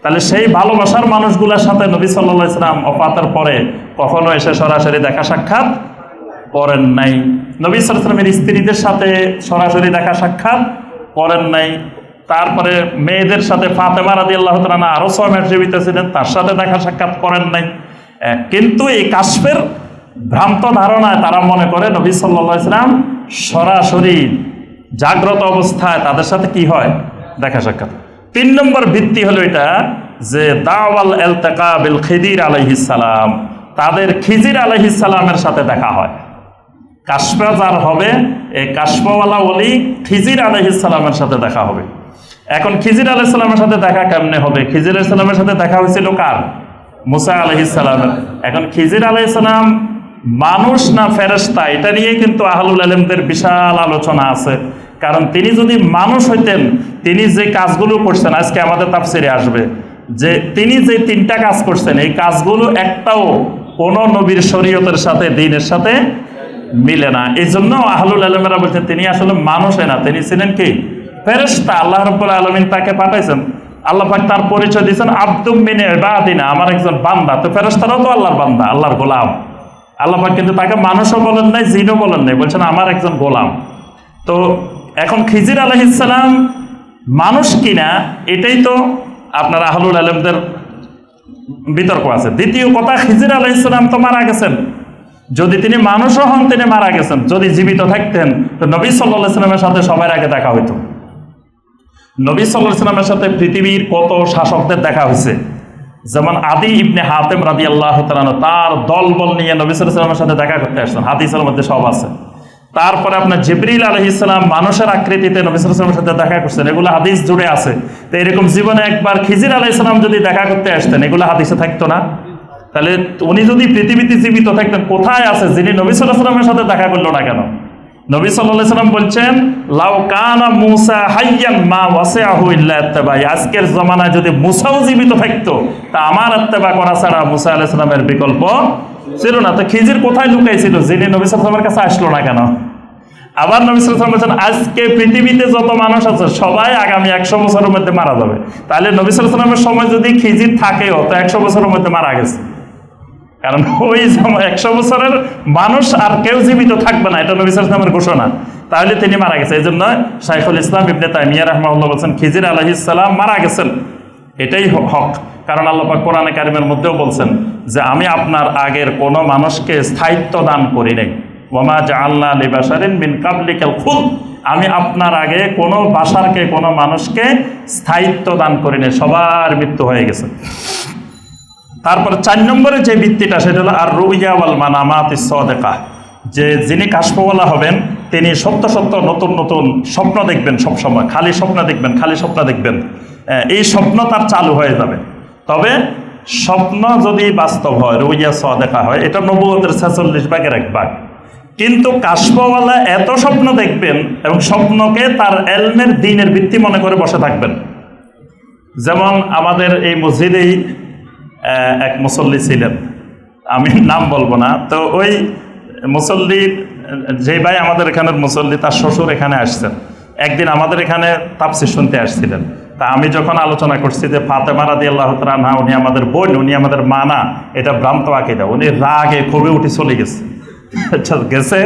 S1: তাহলে সেই ভালোবাসার মানুষগুলোর সাথে নবী সাল্লাল্লাহু আলাইহি ওয়াসাল্লাম ওফাতের পরে কখনো এসে সরাসরি দেখা সাক্ষাৎ করেন নাই। নবী সাল্লাল্লাহু আলাইহি ওয়াসাল্লামের স্ত্রীদের সাথে সরাসরি দেখা সাক্ষাৎ করেন নাই। তারপরে মেয়েদের সাথে ফাতেমা রাদিয়াল্লাহু তাআলা আনহা আরো 6 মাস জীবিত ছিলেন, তার সাথে দেখা সাক্ষাৎ করেন নাই। কিন্তু এই কাশফের ভ্রান্ত ধারণায় তারা মনে করে নবী সাল্লাল্লাহু আলাইহি ওয়াসাল্লাম সরাসরি জাগ্রত অবস্থায় তাদের সাথে কি হয়, দেখা সাক্ষাৎ। 3 নম্বর ভিত্তি হলো এটা যে দাওয়াল ইলতিকা বিল খিদির আলাইহিস সালাম, তাদের খিজির আলাইহিস সালামের সাথে দেখা হয়। কাশফা যার হবে এই কাশফওয়ালা ওলি খিজির আলাইহিস সালামের সাথে দেখা হবে। এখন খিজির আলাইহিস সালামের সাথে দেখা কেমনে হবে? খিজির আলাইহিস সালামের সাথে দেখা হয়েছিল কার? মুসা আলাইহিস সালামের। এখন খিজির আলাইহিস সালাম মানুষ না ফেরেশতা, এটা নিয়ে কিন্তু আহলুল ইলমদের বিশাল আলোচনা আছে। কারণ তিনি যদি মানুষ হইতেন, তিনি যে কাজগুলো করছেন আজকে আমাদের তাফসিরে আসবে, যে তিনি যে 3টা কাজ করছেন এই কাজগুলো একটাও কোন নবীর শরীয়তের সাথে দ্বীনের সাথে মিলে না। এই জন্য আহলুল ইলমেরা বলছেন তিনি আসলে মানুষই না, তিনি ছিলেন কি ফেরেশতা। আল্লাহ রাব্বুল আলামিন তাকে পাঠাইছেন, আল্লাহ পাক তার পরিচয় দিয়েছেন আবদুম মিন ইবাদিনা, আমার একজন বান্দা। তো ফেরেশতারাও তো আল্লাহর বান্দা, আল্লাহর গোলাম। আল্লাহ পাক কিন্তু তাকে মানুষও বলেন নাই, জিনও বলেন নাই, বলছেন আমার একজন গোলাম। তো এখন খিজির আলাইহিস সালাম মানুষ কিনা এটাই তো আপনার আহলুল ইলমদের বিতর্ক আছে। দ্বিতীয় কথা, খিজির আলাইহিস সালাম তো মারা গেছেন, যদি তিনি মানুষও হন তিনি মারা গেছেন। যদি জীবিত থাকতেন তো নবী সাল্লাল্লাহু আলাইহি ওয়াসাল্লামের সাথে সবার আগে দেখা হইতো। নবী সাল্লাল্লাহু আলাইহি ওয়াসাল্লামের সাথে পৃথিবীর কত শাসকদের দেখা হয়েছে, যেমন আদি ইবনে হাতেম রাদিয়াল্লাহু তাআলা তার দলবল নিয়ে নবী সাল্লাল্লাহু আলাইহি ওয়াসাল্লামের সাথে দেখা করতে আসছেন, হাদিসের মধ্যে সব আছে। তারপরে আপনার জিবরিল আলাইহিস সালাম মানুষের আকৃতিতে নবী সাল্লাল্লাহু আলাইহি ওয়াসাল্লামের সাথে দেখা করছেন, এগুলো হাদিস জুড়ে আছে। তো এরকম জীবনে একবার খিজির আলাইহিস সালাম যদি দেখা করতে আসতেন এগুলো হাদিসে থাকতো না? তাহলে উনি যদি পৃথিবীতে জীবিত থাকতেন, কোথায় আছে যিনি নবী সাল্লাল্লাহু আলাইহি ওয়াসাল্লামের সাথে দেখা করলো না কেন? নবী সাল্লাল্লাহু আলাইহি ওয়াসাল্লাম বলছেন লাউ কানা মূসা হাইয়ান মা ওয়াসিআহু ইল্লা ইত্তিবাই, আজকের জমানায় যদি মূসাও জীবিত থাকতো তা আমার ইত্তিবা করা ছাড়া মূসা আলাইহিস সালামের বিকল্প ছিল না। তো খিজির কোথায় লুকাইছিল যিনি নবী সাল্লাল্লাহু আলাইহি ওয়াসাল্লামের কাছে আসলো না কেন? আবার নবী সাল্লাল্লাহু আলাইহি ওয়াসাল্লাম বলছেন আজকে পৃথিবীতে যত মানুষ আছে সবাই আগামী 100 বছরের মধ্যে মারা যাবে। তাহলে নবী সাল্লাল্লাহু আলাইহি ওয়াসাল্লামের সময় যদি খিজির থাকেও তো 100 বছরের মধ্যে মারা গেছে, কারণ ওই সময় 100 বছরের মানুষ আর কেউ জীবিত থাকবে না, এটা নবী সাল্লাল্লাহু আলাইহি ওয়াসাল্লামের ঘোষণা। তাহলে তিনি মারা গেছে। এই জন্য শাইখুল ইসলাম ইবনে তাইমিয়া রাহিমাহুল্লাহ বলছেন খিজির আলাইহিস সালাম মারা গেছেন, এটাই হক। কারণ আল্লাহ পাক কোরআনে কারিমের মধ্যেও বলছেন যে আমি আপনার আগের কোনো মানুষকে স্থায়িত্ব দান করি নাই, ওয়ামা জাআলনা লিবাশারিন মিন কাবলিকাল খুলদ, আমি আপনার আগে কোনো বাশারকে কোনো মানুষকে স্থায়িত্ব দান করি নাই, সবার মৃত্যু হয়ে গেছে। তারপরে 4 নম্বরে যে ভিত্তিটা সেটা হলো আর রুইয়া ওয়াল মানামাতিস সাদিকা, যে যিনি কাশফওয়ালা হবেন তিনি সত্য সত্য নতুন নতুন স্বপ্ন দেখবেন, সবসময় খালি স্বপ্ন দেখবেন, খালি স্বপ্ন দেখবেন। এই স্বপ্ন তার চালু হয়ে যাবে। তবে স্বপ্ন যদি বাস্তব হয়, রুইয়া সাদিকা হয়, এটা নবুয়তের 46 ভাগের 1 ভাগ। কিন্তু কাশফওয়ালা এত স্বপ্ন দেখবেন এবং স্বপ্নকে তার এলমের দ্বীনের ভিত্তি মনে করে বসে থাকবেন। যেমন আমাদের এই মসজিদেই এক মুসল্লি ছিলেন, আমি নাম বলবো না। তো ওই মুসল্লির যে ভাই আমাদের এখানের মুসল্লি, তার শ্বশুর এখানে আসছেন। একদিন আমাদের এখানে তাফসীর শুনতে আসছিলেন। তা আমি যখন আলোচনা করছি যে ফাতেমা রাদিয়াল্লাহু তাআলা আনহা উনি আমাদের বোন, উনি আমাদের মা না, এটা ভ্রান্ত আকীদা, উনি রাগে ক্ষোভে উঠে চলে গেছে। গেছে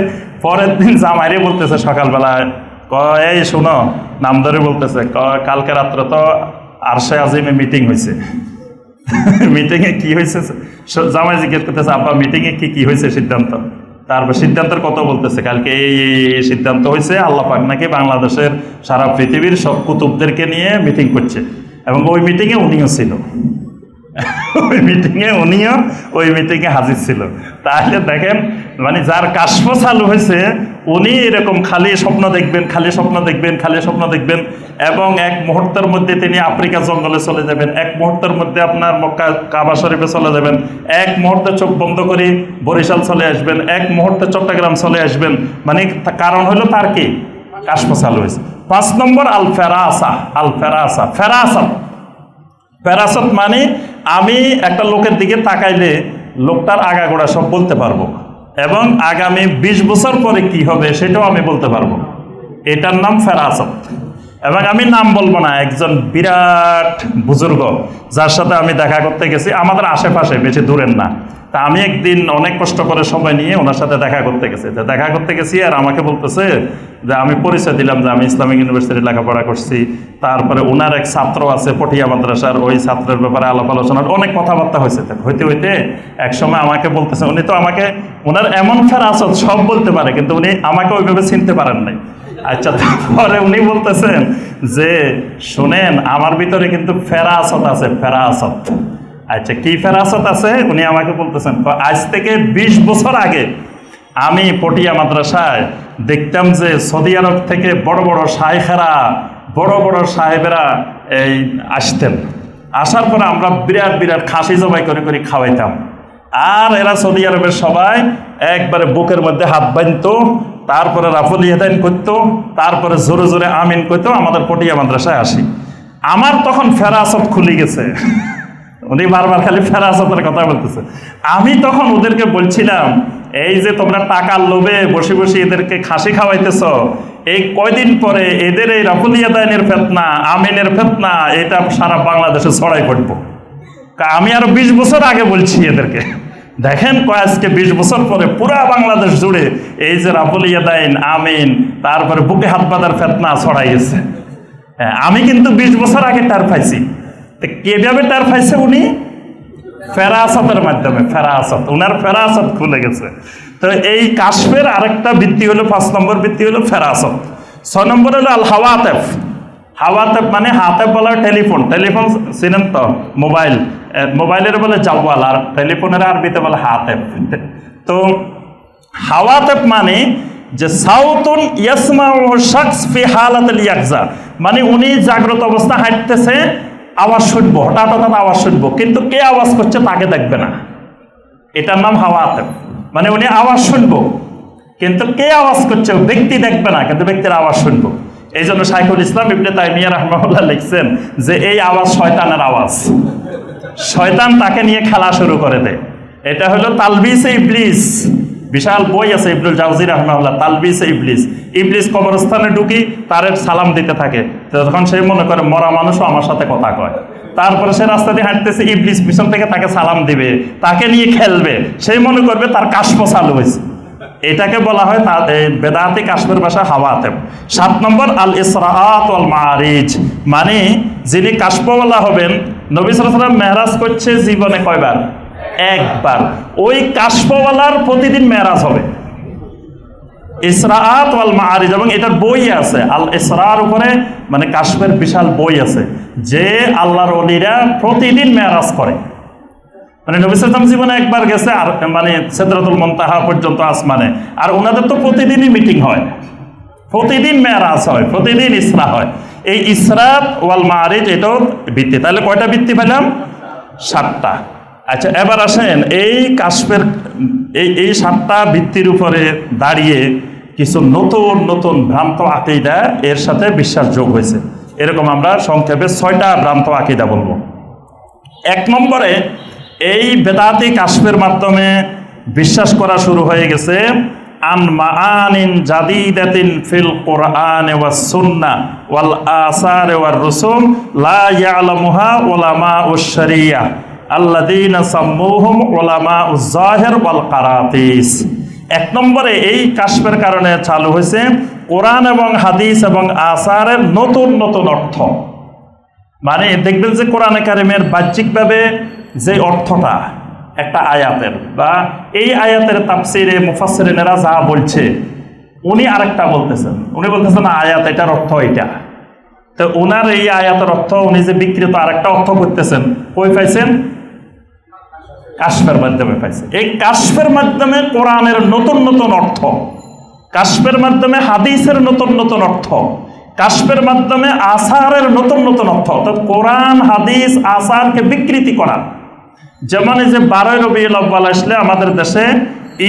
S1: পরের দিন জামাইরে বলতেছে সকালবেলা, এই শুনো, নাম ধরে বলতেছে, কালকে রাত্রে তো আরশে আজিমে মিটিং হয়েছে। মিটিংয়ে কি হয়েছে? জামাই জিজ্ঞেস করতেছে আব্বা মিটিংয়ে কি হয়েছে সিদ্ধান্ত? তারপর সিদ্ধান্তের কথা বলতেছে, কালকে এই সিদ্ধান্ত হয়েছে, আল্লাহ পাক নাকি বাংলাদেশের সারা পৃথিবীর সব কুতুবদেরকে নিয়ে মিটিং করছে এবং ওই মিটিংয়ে উনিও ছিল, ওই মিটিংয়ে হাজির ছিল। তাহলে দেখেন, মানে যার কাশফ চালু হয়েছে উনি এরকম খালি স্বপ্ন দেখবেন, খালি স্বপ্ন দেখবেন, খালি স্বপ্ন দেখবেন এবং এক মুহূর্তের মধ্যে তিনি আফ্রিকা জঙ্গলে চলে যাবেন, এক মুহূর্তের মধ্যে আপনার মক্কা কাবা শরীফে চলে যাবেন, এক মুহূর্তে চোখ বন্ধ করে বরিশাল চলে আসবেন, এক মুহূর্তে চট্টগ্রাম চলে আসবেন। মানে কারণ হলো তার কি কাশফ চালু হয়েছে। 5 নম্বর আল ফেরাসা। আল ফেরাসা, ফেরাসত, ফেরাসত মানে আমি একটা লোকের দিকে তাকাইলে লোকটার আগাগোড়া সব বলতে পারবো এবং আগামী 20 বছর পরে কি হবে সেটাও আমি বলতে পারবো, এটার নাম ফেরাসত। এবং আমি নাম বলবো না, একজন বিরাট বুজুর্গ যার সাথে আমি দেখা করতে গেছি, আমাদের আশেপাশে, বেশি দূরের না। তা আমি একদিন অনেক কষ্ট করে সময় নিয়ে ওনার সাথে দেখা করতে গেছি। তা দেখা করতে গেছি আর আমাকে বলতেছে যে আমি পরিচয় দিলাম যে আমি ইসলামিক ইউনিভার্সিটি লেখাপড়া করছি, তারপরে ওনার এক ছাত্র আছে পটিয়া মাদ্রাসার, ওই ছাত্রের ব্যাপারে আলাপ আলোচনার অনেক কথাবার্তা হয়েছে। হইতে হইতে এক সময় আমাকে বলতেছে, উনি তো আমাকে, ওনার এমন ফেরাসত সব বলতে পারে কিন্তু উনি আমাকে ওইভাবে চিনতে পারেন নাই। আচ্ছা, তারপরে উনি বলতেছেন যে শোনেন আমার ভিতরে কিন্তু ফেরাসত আছে, ফেরাসত। আচ্ছা, কি ফেরাসত আছে? উনি আমাকে বলতেছেন আজ থেকে 20 বছর আগে আমি পটিয়া মাদ্রাসায় দেখতাম যে সৌদি আরব থেকে বড় বড় শায়েখেরা, বড় বড় সাহেবেরা এই আসতেন, আসার পরে আমরা বিরাট বিরাট খাসি জবাই করে করে খাওয়াইতাম। আর এরা সৌদি আরবের সবাই একবারে বুকের মধ্যে হাত বাঁধতো, তারপরে রাফল ইয়াদাইন করতো, তারপরে জোরে জোরে আমিন করতো, আমাদের পটিয়া মাদ্রাসায় আসি। আমার তখন ফেরাসত খুলে গেছে। উনি বারবার খালি ফেরাসতের কথা বলতেছে। আমি তখন ওদেরকে বলছিলাম, এই যে তোমরা টাকার লোভে বসে বসে এদেরকে খাসি খাওয়াইতেছ, এই কয়দিন পরে এদের এই রাফল ইয়াদাইনের ফেতনা, আমিনের ফেতনা, এটা সারা বাংলাদেশে ছড়াই পড়বো। আমি আরো 20 বছর আগে বলছি এদেরকে, দেখেন আজকে 20 বছর পরে পুরা বাংলাদেশ জুড়ে এই যে রাফল ইয়াদাইন, আমিন, তারপরে বুকে হাত বাঁধার ফেতনা ছড়াই গেছে। আমি কিন্তু 20 বছর আগে টার পাইছি। কিভাবে টার পাইছে উনি? ফেরাসতের মাধ্যমে। ফেরাসত, উনার ফেরাসত খুলে গেছে। তো এই কাশফের আরেকটা ভিত্তি হলো, 5 নম্বর ভিত্তি হলো ফেরাসত। 6 নম্বর হলো আল হাওয়াতেফ। হাওয়াতেফ মানে হাতেফ বলা টেলিফোন, টেলিফোন চিনেন তো, মোবাইল, মোবাইলের বলে জাওয়াল, আর টেলিফোনের আরবিতে বলে হাতেফ। তো হাওয়াতেফ মানে যে সাউতুন ইয়াসমাউ শাখস ফি হালাতিল ইয়াকজা, মানে উনি জাগ্রত অবস্থা হাঁটতেছে, আওয়াজ শুনবো, হঠাৎ হঠাৎ আওয়াজ শুনবো, কিন্তু কে আওয়াজ করছে তাকে দেখবে না, এটার নাম হাওয়াতেফ। মানে উনি আওয়াজ শুনবো কিন্তু কে আওয়াজ করছে ব্যক্তি দেখবে না, কিন্তু ব্যক্তির আওয়াজ শুনবো। এই জন্য শাইখুল ইসলাম ইবনে তাইমিয়া রাহমাহুল্লাহ লিখছেন যে এই আওয়াজ শয়তানের আওয়াজ, শয়তান তাকে নিয়ে খেলা শুরু করে দেয়। এটা হলো তালবিসে ইবলিস, বিশাল বই আছে ইবনুল জাওজি রাহমাহুল্লাহ, তালবিসে ইবলিস। ইবলিস কবরস্থানে ঢুকি তার সালাম দিতে থাকে, তখন সে মনে করে মরা মানুষও আমার সাথে কথা কয়। তারপরে সে রাস্তা দিয়ে হাঁটতেছে, ইবলিস পিছন থেকে তাকে সালাম দিবে, তাকে নিয়ে খেলবে, সেই মনে করবে তার কাশফ চালু হয়েছে। এটাকে বলা হয় বেদাতি কাশফের ভাষা হাওয়াতেফ। 7 নম্বর আল ইসরাআত ওয়াল মাআরিজ, মানে যিনি কাশফওয়ালা হবেন, নবী সাল্লাল্লাহু আলাইহি ওয়াসাল্লাম মেরাজ করছে জীবনে কয়বার? একবার। ওই কাশফওয়ালার প্রতিদিন মেরাজ হবে। ইসরাআত ওয়াল মাআরিজ, এবং এটার বই আছে আল ইসরার উপরে, মানে কাশফের বিশাল বই আছে, যে আল্লাহর ওলিরা প্রতিদিন মেরাজ করে। মানে নবী সাল্লাল্লাহু আলাইহি ওয়াসাল্লাম জীবনে একবার গেছে, আর মানে সিদরাতুল মুনতাহা পর্যন্ত আসমানে, আর ওনাদের তো প্রতিদিনই মিটিং হয়, প্রতিদিন মেরাজ হয়, প্রতিদিন ইসরা হয়। এই ইসরাত ওয়াল মাআরিজ এটাও ভিত্তি। তাহলে কয়টা ভিত্তি পেলাম? 7টা। আচ্ছা, এবার আসেন এই কাশফের এই 7টা ভিত্তির উপরে দাঁড়িয়ে কিছু নতুন নতুন ভ্রান্ত আকীদা এর সাথে বিশ্বাস যোগ হয়েছে। এরকম আমরা সংক্ষেপে 6টা ভ্রান্ত আকীদা বলবো। 1 নম্বরে এই বেদাতি কাশফের মাধ্যমে বিশ্বাস করা শুরু হয়ে গেছে আন মাআনিন জাদিদাতিন ফিল কোরআন ওয়াস সুন্নাহ ওয়াল আসার ওয়ার রুসুল লা ইয়ালামুহা উলামাউশ শরিয়াহ আল্লাযীনা সাম্মুহুম উলামাউজ যাহির ওয়াল কারাতিস। 1 নম্বরে এই কাশফের কারণে চালু হয়েছে কোরআন এবং হাদিস এবং আসারের নতুন নতুন অর্থ। মানে দেখবেন যে কোরআনে কারিমের বাহ্যিকভাবে যে অর্থটা একটা আয়াতের, বা এই আয়াতের তাফসিরে মুফাসসিরিনেরা যা বলছে উনি আরেকটা বলতেছেন, উনি বলতেছেন আয়াত এটার অর্থ এটা। তো ওনার এই আয়াতের অর্থ উনি যে বিকৃত আরেকটা অর্থ করতেছেন, কই পাইছেন? কাশফের মাধ্যমে পাইছে। এই কাশফের মাধ্যমে কোরআনের নতুন নতুন অর্থ, কাশফের মাধ্যমে হাদিসের নতুন নতুন অর্থ, কাশফের মাধ্যমে আসারের নতুন নতুন অর্থ, অর্থাৎ কোরআন হাদিস আসারকে বিকৃতি করা। যেমন এই যে 12 রবিউল আউয়াল আসলে আমাদের দেশে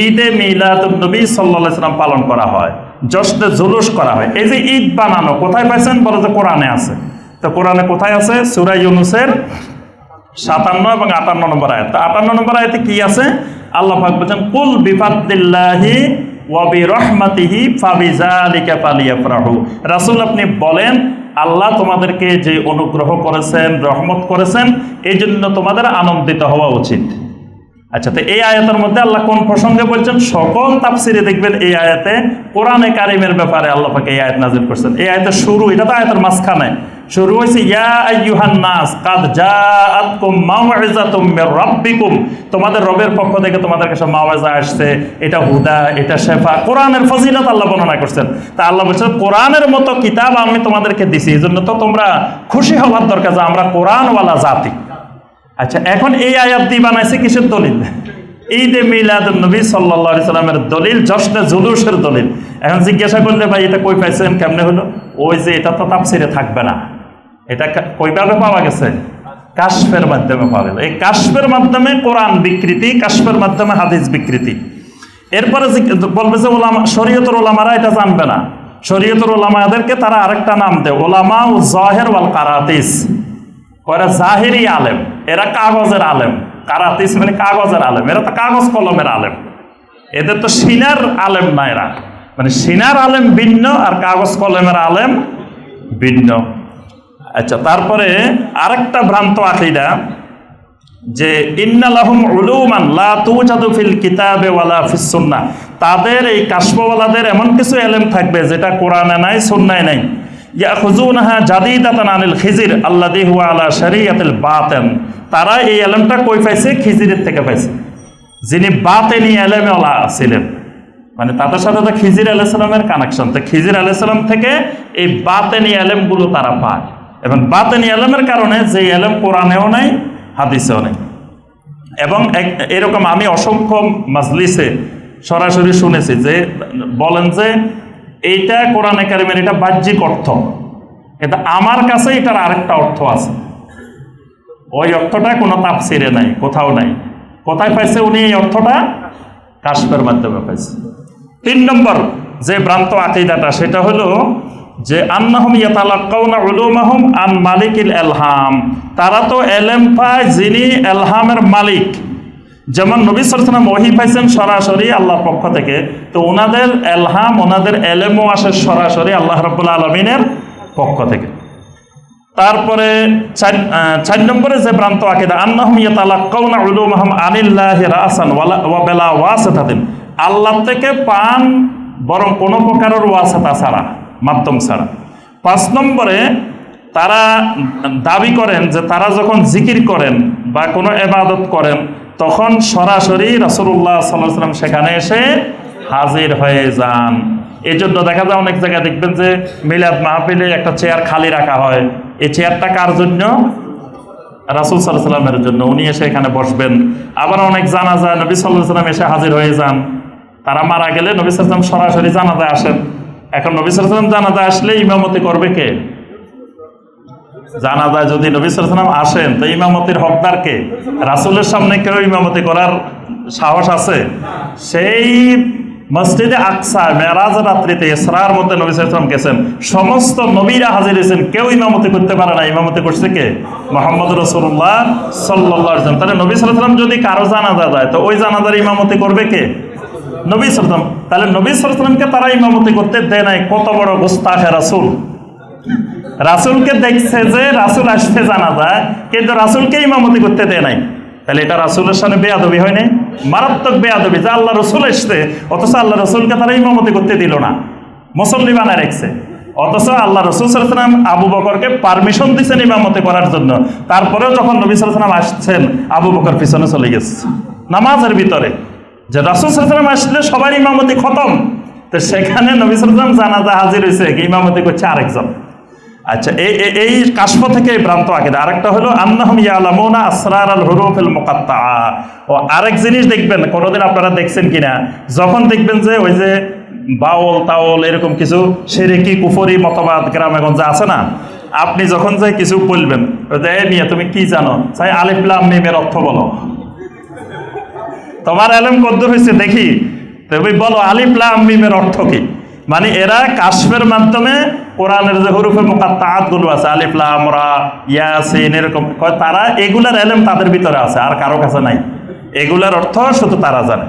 S1: ঈদে মিলাদুন নবী সাল্লাল্লাহু আলাইহি সাল্লাম পালন করা হয়, জশ্নে জুলুস করা হয়। এই যে ঈদ বানানো কোথায় পাইছেন বলে, যে কোরআনে আছে। তো কোরআনে কোথায় আছে? সূরা ইউনূসের 57 এবং 58 নম্বর আয়াত। 58 নম্বর আয়াতে কি আছে? আল্লাহ পাক বলেন, কুল বিফাদলিল্লাহি ওয়া বিরহমাতিহি ফাবিযালিকা ফালিয়াফরাহু। রাসূল আপনি বলেন, আল্লাহ তোমাদেরকে যে অনুগ্রহ করেছেন, রহমত করেছেন, এই জন্য তোমাদের আনন্দিত হওয়া উচিত। আচ্ছা, তো এই আয়াতের মধ্যে আল্লাহ কোন প্রসঙ্গে বলছেন? সকল তাফসিরে দেখবেন এই আয়াতে কোরআনে কারিমের ব্যাপারে আল্লাহ পাক এই আয়াত নাযিল করছেন। এই আয়াতের শুরু, এটা তো আয়াতের মাঝখানে শুরু হয়েছে, ইয়া আইয়ুহান নাস কাদ জাআতকুম মাউইযাতুম মির রাব্বিকুম, তোমাদের রবের পক্ষ থেকে তোমাদের কাছে মাওয়াজা আসছে, এটা হুদা, এটা শেফা। কোরআনের ফজিলত আল্লাহ বর্ণনা করছেন। তা আল্লাহ বলছেন, কোরআনের মতো কিতাব আমি তোমাদেরকে দিছি, এই জন্য তো তোমরা খুশি হওয়ার দরকার যে আমরা কোরআনওয়ালা জাতি। আচ্ছা, এখন এই আয়াত দিয়ে বানাইছে কিসের দলিল? ঈদে মিলাদুন নবী সাল্লাল্লাহু আলাইহি সাল্লামের দলিল, জশ্নে জুলুসের দলিল। এখন জিজ্ঞাসা করলে, ভাই এটা কই পাইছেন, কেমনে হলো? ওই যে এটা তো তাফসিরে থাকবে না, এটা কইভাবে পাওয়া গেছে? কাশফের মাধ্যমে পাওয়া গেছে। এই কাশফের মাধ্যমে কোরআন বিকৃতি, কাশফের মাধ্যমে হাদিস বিকৃতি। এরপরে বলবে যে ওলামা, শরীয়তের ওলামারা এটা জানবে না। শরীয়তের ওলামাদেরকে তারা আরেকটা নাম দেয়, ওলামা ও জাহের ওয়াল কারাতিস। ওরা জাহেরি আলেম, এরা কাগজের আলেম। কারাতিস মানে কাগজের আলেম, এরা তো কাগজ কলমের আলেম। এদের তো সিনার আলেম না, এরা মানে সিনার আলেম ভিন্ন আর কাগজ কলমের আলেম ভিন্ন। আচ্ছা, তারপরে আরেকটা ভ্রান্ত আকীদা যে ইন্না লাহুম উলুমান লা তুজাদু ফিল কিতাবে ওয়ালা ফিস সুন্নাহ, তাদের এই কাশফওয়ালাদের এমন কিছু ইলম থাকবে যেটা কোরআনে নাই, সুন্নায় নাই। ইয়াখুযুনাহা জাদীদাতান আনিল খিজির আল্লাযী হুয়া আলা শরীআতিল বাতিন, তারা এই ইলমটা কই পাইছে? খিজিরের থেকে পাইছে, যিনি বাতিনি ইলমে ওয়ালা ছিলেন। মানে তাদের সাথে তো খিজির আলাইহিস সালামের কানেকশন। তো খিজির আলাইহিস সালাম থেকে এই বাতিনি ইলমগুলো তারা পায়, এবং বাতিনি ইলমের কারণে যে ইলম কোরআনেও নাই, হাদিসেও নেই। এবং এরকম আমি অসংখ্য মাজলিসে সরাসরি শুনেছি যে বলেন যে এইটা কোরআনে কারিমের এটা বাহ্যিক অর্থ, এটা আমার কাছে এটার আরেকটা অর্থ আছে, ওই অর্থটা কোনো তাফসিরে নাই, কোথাও নাই। কোথায় পাইছে উনি এই অর্থটা? কাশফের মাধ্যমে পাইছে। 3 নম্বর যে ভ্রান্ত আকীদাটা, সেটা হলো যে আন্নাহুম ইয়াতালাক্কাউনা উলুমাহুম আন মালিকিল ইলহাম, তারা তো ইলম পায় যিনি ইলহামের মালিক। যেমন নবী সাল্লাল্লাহু আলাইহি ওয়াসাল্লাম ওহী পাইছেন সরাসরি আল্লাহর পক্ষ থেকে, তো ওনাদের ইলহাম, ওনাদের ইলমও আসে সরাসরি আল্লাহ রাব্বুল আলামিনের পক্ষ থেকে। তারপরে 4 নম্বরে যে ভ্রান্ত আকীদা, আন্নাহুম ইয়াতালাক্কাউনা উলুমাহুম আনিল্লাহি রাসান ওয়া বিলা ওয়াসিতাতিন, আল্লাহ থেকে পান বরং কোনো প্রকারের ওয়াসিতা ছাড়া, মাধ্যম ছাড়া। 5 নম্বরে তারা দাবি করেন যে তারা যখন জিকির করেন বা কোনো ইবাদত করেন, তখন সরাসরি রাসূলুল্লাহ সাল্লাল্লাহু আলাইহি ওয়াসাল্লাম সেখানে এসে হাজির হয়ে যান। এই জন্য দেখা যায় অনেক জায়গায় দেখবেন যে মিলাদ মাহফিলে একটা চেয়ার খালি রাখা হয়, এই চেয়ারটা কার জন্য? রাসূল সাল্লাল্লাহু আলাইহি ওয়াসাল্লামের জন্য, উনি এসে এখানে বসবেন। আবার অনেক জানাজা নবী সাল্লাল্লাহু আলাইহি ওয়াসাল্লাম এসে হাজির হয়ে যান, তারা মারা গেলে নবী সাল্লাল্লাহু আলাইহি ওয়াসাল্লাম সরাসরি জানাজায় আসেন। এখন নবী সাল্লাল্লাহু আলাইহি ওয়াসাল্লাম জানাজা আসলে ইমামতি করবে কে? জানাজায় যদি নবী সাল্লাল্লাহু আলাইহি ওয়াসাল্লাম আসেন, তো ইমামতির হকদার কে? রাসূলের সামনে কেউ ইমামতি করার সাহস আছে? সেই মসজিদে আকসা মেরাজ রাত্রিতে ইসরার মধ্যে নবী সাল্লাল্লাহু আলাইহি ওয়াসাল্লাম গেছেন, সমস্ত নবীরা হাজির হয়েছেন, কেউ ইমামতি করতে পারে না। ইমামতি করছে কে? মুহাম্মদ রাসূলুল্লাহ সাল্লাল্লাহু আলাইহি ওয়াসাল্লাম। তাহলে নবী সাল্লাল্লাহু আলাইহি ওয়াসাল্লাম যদি কারো জানাজা যায়, তো ওই জানাজার ইমামতি করবে কে? নবী সাল্লাল্লাহু আলাইহি ওয়াসাল্লাম। তাহলে নবী সাল্লাল্লাহু আলাইহি ওয়াসাল্লামকে তারা ইমামতি করতে দেয় নাই। কত বড় গোস্তাখে রাসূল! রাসূলকে দেখছে যে রাসূল আসছে জানাজায়, কিন্তু রাসূলকে ইমামতি করতে দেয় নাই। তাহলে এটা রাসূলের সামনে বেয়াদবি হয় না? মারাত্মক বেয়াদবি যে আল্লাহ রাসূল আসছে, অথচ আল্লাহ রাসূলকে তারা ইমামতি করতে দিল না, মুসল্লি বানায় রাখছে। অথচ আল্লাহ রাসূল সাল্লাল্লাহু আলাইহি ওয়াসাল্লাম আবু বকরকে পারমিশন দিয়েছেন ইমামতি করার জন্য। তারপরেও যখন নবী সাল্লাল্লাহু আলাইহি ওয়াসাল্লাম আসছেন, আবু বকর পিছনে চলে গেছে নামাজের ভিতরে, যে রাসূল সাল্লাল্লাহু আলাইহি ওয়াসাল্লাম আসলে সবার ইমামতি খতম। তো সেখানে নবী সাল্লাল্লাহু আলাইহি ওয়াসাল্লাম জানাজা হাজির হয়েছে, ইমামতি করছে আরেকজন। আচ্ছা, এই কাশফ থেকে ভ্রান্ত আকীদা। আরেকটা হলো আন্নাহুম ইয়ালামুনা আসরারাল হুরুফিল মুকাত্তাআ। ও আরেক জিনিস দেখবেন, কোনোদিন আপনারা দেখছেন কিনা, যখন দেখবেন যে ওই যে বাউল তাউল এরকম কিছু শিরকি কুফরি মতবাদ গ্রামে গঞ্জে আছে না, আপনি যখন যে কিছু বলবেন, নিয়ে তুমি কি জানো, চাই আলিফ লাম মিমের অর্থ বলো, তোমার এলেম কদ্দুর হয়েছে দেখি, তুমি বলো আলিফ লাম মিমের অর্থ কি। মানে এরা কাশফের মাধ্যমে কোরআনের যে হুরুফে মুকাত্তাআত গুলো আছে, আলিফ লাম রা ইয়াসিন, এরকম তারা এগুলার এলেম তাদের ভিতরে আছে, আর কারো কাছে নাই। এগুলার অর্থ শুধু তারা জানে।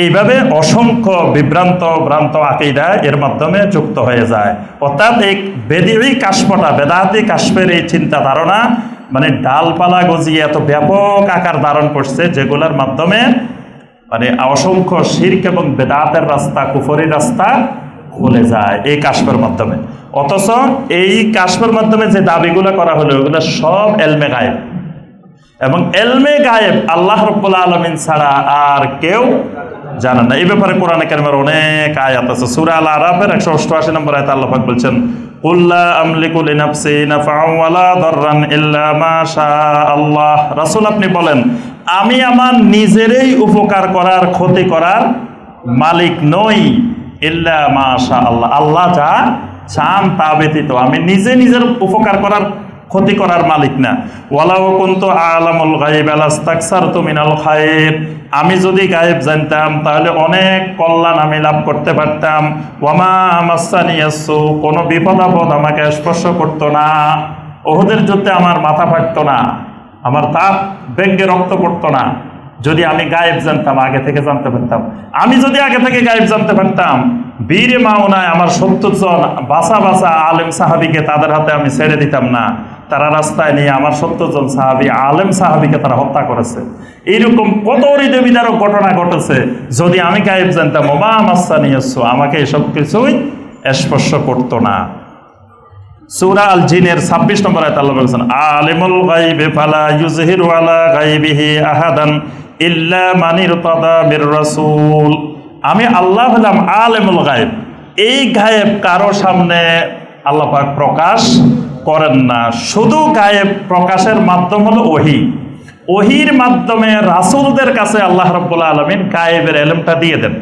S1: এইভাবে অসংখ্য ভ্রান্ত আকীদা এর মাধ্যমে যুক্ত হয়ে যায়। অর্থাৎ এই বেদিই কাশফটা, বেদাতি কাশফের এই চিন্তা ধারণা মানে ডালপালা গজিয়ে এত ব্যাপক আকার ধারণ করছে, যেগুলোর মাধ্যমে মানে অসংখ্য শিরক এবং বেদাতের রাস্তা, কুফরির রাস্তা খুলে যায় এই কাশফের মাধ্যমে। অথচ এই কাশফের মাধ্যমে যে দাবিগুলো করা হলো ওগুলো সব এলমে গায়েব, এবং এলমে গায়েব আল্লাহ রাব্বুল আলামিন ছাড়া আর কেউ জানেন না। এই ব্যাপারে কোরআনে কারিমের অনেক আয়াত আছে। সূরা আল আরাফের 188 নম্বর আয়াতে আল্লাহ পাক বলছেন, কুল লা আমলিকু লিনাফসি নাফআন ওয়ালা দাররান ইল্লা মা শাআল্লাহ। রাসূল আপনি বলেন, আমি আমার নিজেরই উপকার করার, ক্ষতি করার মালিক নই, ইল্লা মা শাআল্লাহ, আল্লাহ যা চান তা ব্যতীত আমি নিজের উপকার করার, ক্ষতি করার মালিক না। ওয়ালাউ কুনতু আ'লামুল গায়ব লাস্তাকসারতু মিনাল খায়র, আমি যদি গায়েব জানতাম তাহলে অনেক কল্যাণ আমি লাভ করতে পারতাম। ওয়ামা মাসানিয়াসু, কোনো বিপদ আপদ আমাকে স্পর্শ করতো না। ওহুদের যুদ্ধে আমার মাথা ফাটতো না, আমার দাঁত ব্যঙ্গে রক্ত পড়তো না, যদি আমি গায়েব জানতাম, আগে থেকে জানতে পারতাম। আমি যদি আগে থেকে গায়েব জানতে পারতাম, বীরে মাওনায় আমার 70 জন বাসা আলেম সাহাবিকে তাদের হাতে আমি ছেড়ে দিতাম না। তারা রাস্তায় নিয়ে আমার 70 জন সাহাবি, আলেম সাহাবিকে তারা হত্যা করেছে। এইরকম কত হৃদয়বিদারক ঘটনা ঘটেছে। যদি আমি গায়েব জানতাম, ওমা মাসানিয়াসু, আমাকে এসব কিছুই স্পর্শ করতো না। সূরা আল জিনের 26 নম্বর আয়াতে আল্লাহ বলেছেন, আলিমুল গায়বি ফালা ইউযহিরু আলা গায়বিহি আহাদান ইল্লা মান ইরতাদা মির রাসূল। আমি আল্লাহ হলাম আলিমুল গায়ব, এই গায়েব কারো সামনে আল্লাহ পাক প্রকাশ করেন না। শুধু গায়েব প্রকাশের মাধ্যম হলো ওহী। ওহীর মাধ্যমে রাসূলদের কাছে আল্লাহ রাব্বুল আলামিন গায়েবের ইলমটা দিয়ে দেন।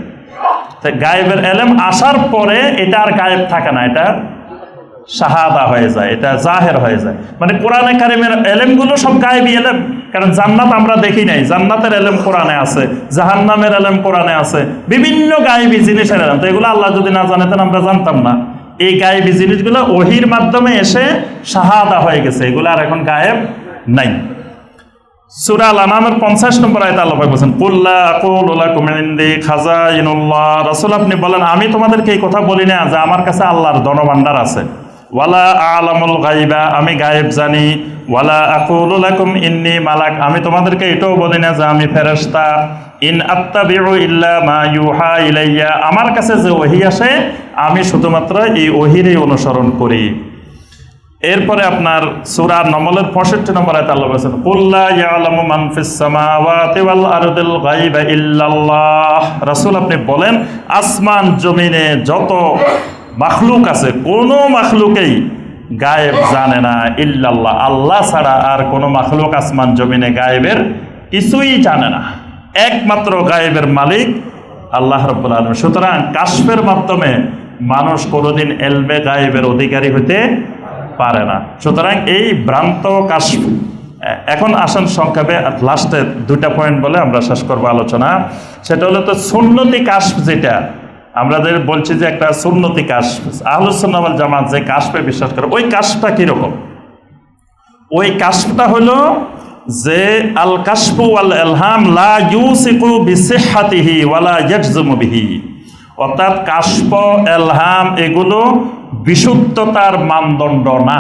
S1: গায়েবের ইলম আসার পরে এটা আর গায়েব থাকে না, এটা শাহাদা হয়ে যায়, এটা জাহের হয়ে যায়। মানে কোরআনে কারিমের এলেমগুলো সব গায়েবী এলেম। কারণ জান্নাত আমরা দেখি নাই, জান্নাতের এলেম কোরআনে আছে, জাহান্নামের এলেম কোরআনে আছে, বিভিন্ন গায়েবী জিনিসের এলেম। তো এগুলো আল্লাহ যদি না জানাতেন আমরা জানতাম না। এই গায়েবী জিনিসগুলো ওহীর মাধ্যমে এসে শাহাদা হয়ে গেছে, এগুলো আর এখন গায়েব নাই। সূরা আল আনামের 50 নম্বর আয়াতে আল্লাহ পাক বলেন, কুল লা আকুলু লাকুম ইনদি খাযাইনুল্লাহ। রাসূল আপনি বলেন, আমি তোমাদেরকে এই কথা বলি না যে আমার কাছে আল্লাহর ধনভাণ্ডার আছে। ওয়ালা আ'লামুল গায়বা, আমি গায়েব জানি। ওয়ালা আকুলু লাকুম ইন্নী মালাক, আমি তোমাদেরকে এটাও বলি না যে আমি ফেরেশতা। ইন আত্তাবিউ ইল্লা মা ইউহা ইলাইয়া, আমার কাছে যে ওহী আসে আমি শুধুমাত্র এই ওহীরই অনুসরণ করি। এরপরে আপনার সূরা নমলের 65 নম্বর আয়াতে আল্লাহ বলেছেন, কুল লা ইয়ালামু মান ফিস সামাওয়াতি ওয়াল আরদিল গায়বা ইল্লাল্লাহ। রাসূল আপনি বলেন, আসমান জমিনে যত মাখলুক আছে, কোনো মাখলুকেই গায়েব জানে না ইল্লাল্লাহ, আল্লাহ ছাড়া আর কোনো মাখলুক আসমান জমিনে গায়েবের কিছুই জানে না। একমাত্র গায়েবের মালিক আল্লাহ রাব্বুল আলামিন। সুতরাং কাশফের মাধ্যমে মানুষ কোনোদিন এলমে গায়েবের অধিকারী হতে পারে না। সুতরাং এই ভ্রান্ত কাশফ। এখন আসেন সংক্ষেপে লাস্টে 2টা পয়েন্ট বলে আমরা শেষ করবো আলোচনা। সেটা হলো তো সুন্নতি কাশফ, যেটা আমরা যে বলছি যে একটা সুন্নতি কাশফ, আহলুস সুন্নাহ ওয়াল জামাত যে কাশফে বিশ্বাস করে, ওই কাশফটা কিরকম? ওই কাশফটা হলো যে আল কাশফু ওয়াল ইলহাম লা ইউসিকু বিসিহহাতিহি ওয়ালা ইয়াজজুমু বিহি। অর্থাৎ কাশফ, ইলহাম এগুলো বিশুদ্ধতার মানদণ্ড না,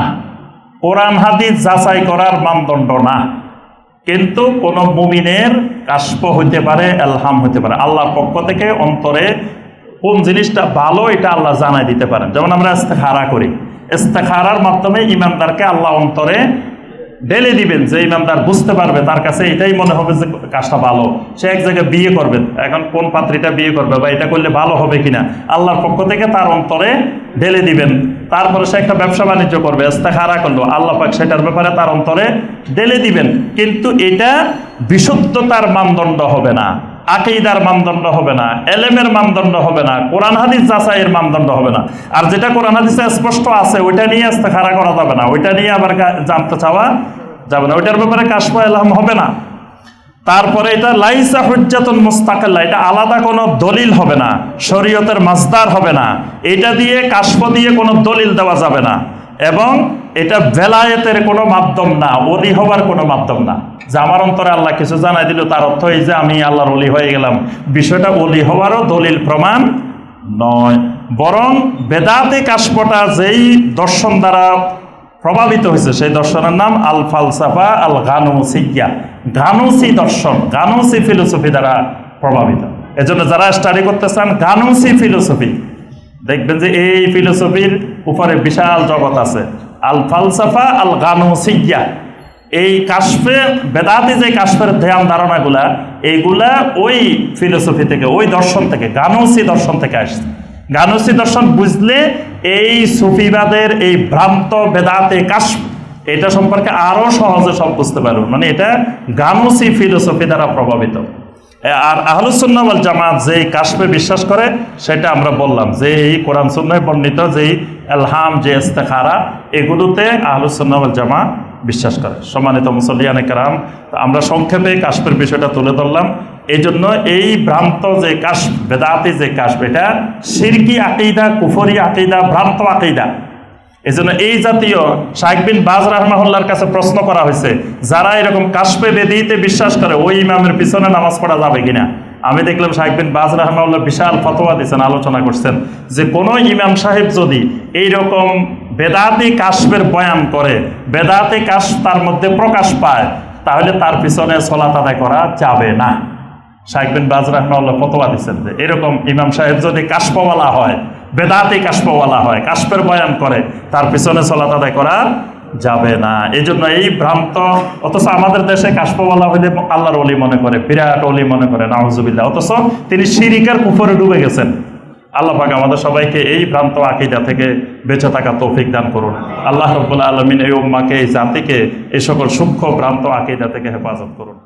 S1: কোরআন হাদিস যাচাই করার মানদণ্ড না। কিন্তু কোন মুমিনের কাশফ হইতে পারে, ইলহাম হইতে পারে, আল্লাহর পক্ষ থেকে অন্তরে কোন জিনিসটা ভালো এটা আল্লাহ জানাই দিতে পারেন। যেমন আমরা ইস্তেখারা করি, ইস্তেখারার মাধ্যমে ইমানদারকে আল্লাহ অন্তরে ঢেলে দিবেন, যে ইমানদার বুঝতে পারবে, তার কাছে এটাই মনে হবে যে কাজটা ভালো। সে এক জায়গায় বিয়ে করবে, এখন কোন পাত্রীটা বিয়ে করবে বা এটা করলে ভালো হবে কিনা আল্লাহর পক্ষ থেকে তার অন্তরে ঢেলে দিবেন। তারপরে সে একটা ব্যবসা বাণিজ্য করবে, ইস্তেখারা করলো, আল্লাহ পাক সেটার ব্যাপারে তার অন্তরে ঢেলে দিবেন। কিন্তু এটা বিশুদ্ধতার মানদণ্ড হবে না, আকীদার মানদণ্ড হবে না, এলেমের মানদণ্ড হবে না, কোরআন হাদিস যাচাইয়ের মানদণ্ড হবে না। আর যেটা কোরআন হাদিসে স্পষ্ট আছে ওইটা নিয়ে ইস্তেখারা করা যাবে না, ওইটা নিয়ে আবার জানতে চাওয়া যাবে না, ওইটার ব্যাপারে কাশফ ইলহাম হবে না। তারপরে এটা লাইসা হুজ্জাতুন মুস্তাকিল্লা, এটা আলাদা কোনো দলিল হবে না, শরীয়তের মাসদার হবে না, এটা দিয়ে কাশফ দিয়ে কোনো দলিল দেওয়া যাবে না, এবং এটা বেলায়েতের কোনো মাধ্যম না, ওলি হবার কোনো মাধ্যম না। যে আমার অন্তরে আল্লাহ কিছু জানাই দিল তার অর্থ এই যে আমি আল্লাহর ওলি হয়ে গেলাম, বিষয়টা ওলি হওয়ারও দলিল প্রমাণ নয়। বরং বেদাতে কাশফটা যেই দর্শন দ্বারা প্রভাবিত হয়েছে সেই দর্শনের নাম আল ফালসাফা আল গানুসিয়া, গানুসি দর্শন, গানুসি ফিলোসফি দ্বারা প্রভাবিত। এজন্য যারা স্টাডি করতে চান গানুসি ফিলোসফি, দেখবেন যে এই ফিলোসফির উপরে বিশাল জগৎ আছে। আল ফালসাফা আল গানুসিয়া, এই কাশফে বেদাতি যে কাশফের ধ্যান ধারণাগুলা, এইগুলা ওই ফিলোসফি থেকে, ওই দর্শন থেকে, গানুসি দর্শন থেকে আসছে। গানুসি দর্শন বুঝলে এই সুফিবাদের এই ভ্রান্ত বেদাতে কাশফ, এটা সম্পর্কে আরো সহজে সব বুঝতে পারবেন। মানে এটা গানুসি ফিলোসফি দ্বারা প্রভাবিত। আর আহলুস সুন্নাহ ওয়াল জামাত যেই কাশফে বিশ্বাস করে সেটা আমরা বললাম যে এই কোরআন সুন্নাহয় বর্ণিত যেই ইলহাম, যে ইস্তেখারা, এগুলোতে আহলুস সুন্নাহ ওয়াল জামাত বিশ্বাস করে। সম্মানিত মুসল্লিয়ানে কেরাম, আমরা সংক্ষেপে কাশফের বিষয়টা তুলে ধরলাম। এই জন্য এই ভ্রান্ত যে কাশফ, বেদাতি যে কাশফ, এটা শিরকি আকীদা, কুফরি আকীদা, ভ্রান্ত আকীদা। এই জন্য এই জাতীয় শাইখ বিন বাজ রাহমাহুল্লাহর কাছে প্রশ্ন করা হয়েছে, যারা এরকম কাশফে বেদিতে বিশ্বাস করে ওই ইমামের পিছনে নামাজ পড়া যাবে কিনা। আমি দেখলাম শাইখ বিন বাজ রাহমাহুল্লাহ বিশাল ফতোয়া দিয়েছেন, আলোচনা করছেন যে কোনো ইমাম সাহেব যদি এইরকম বেদাতি কাশফের বয়ান করে, বেদাতি কাশফ তার মধ্যে প্রকাশ পায়, তাহলে তার পিছনে সালাত আদায় করা যাবে না। শাইখ বিন বাজ রাহমাহুল্লাহ ফতোয়া দিচ্ছেন যে এরকম ইমাম সাহেব যদি কাশফওয়ালা হয়, বেদাতি কাশফওয়ালা হয়, কাশফের বয়ান করে, তার পিছনে সালাত আদায় করা যাবে না। এই জন্য এই ভ্রান্ত, অথচ আমাদের দেশে কাশফওয়ালা হইলে আল্লাহর ওলি মনে করে, বিরাট ওলি মনে করে, নাউজুবিল্লাহ, অথচ তিনি শিরিকের কুফরে ডুবে গেছেন। আল্লাহ পাক আমাদের সবাইকে এই ভ্রান্ত আকীদা থেকে বেঁচে থাকা তৌফিক দান করুন। আল্লাহ রাব্বুল আলামিন এই উম্মাহকে, এই জাতিকে এই সকল সূক্ষ্ম ভ্রান্ত আকীদা থেকে হেফাজত করুন।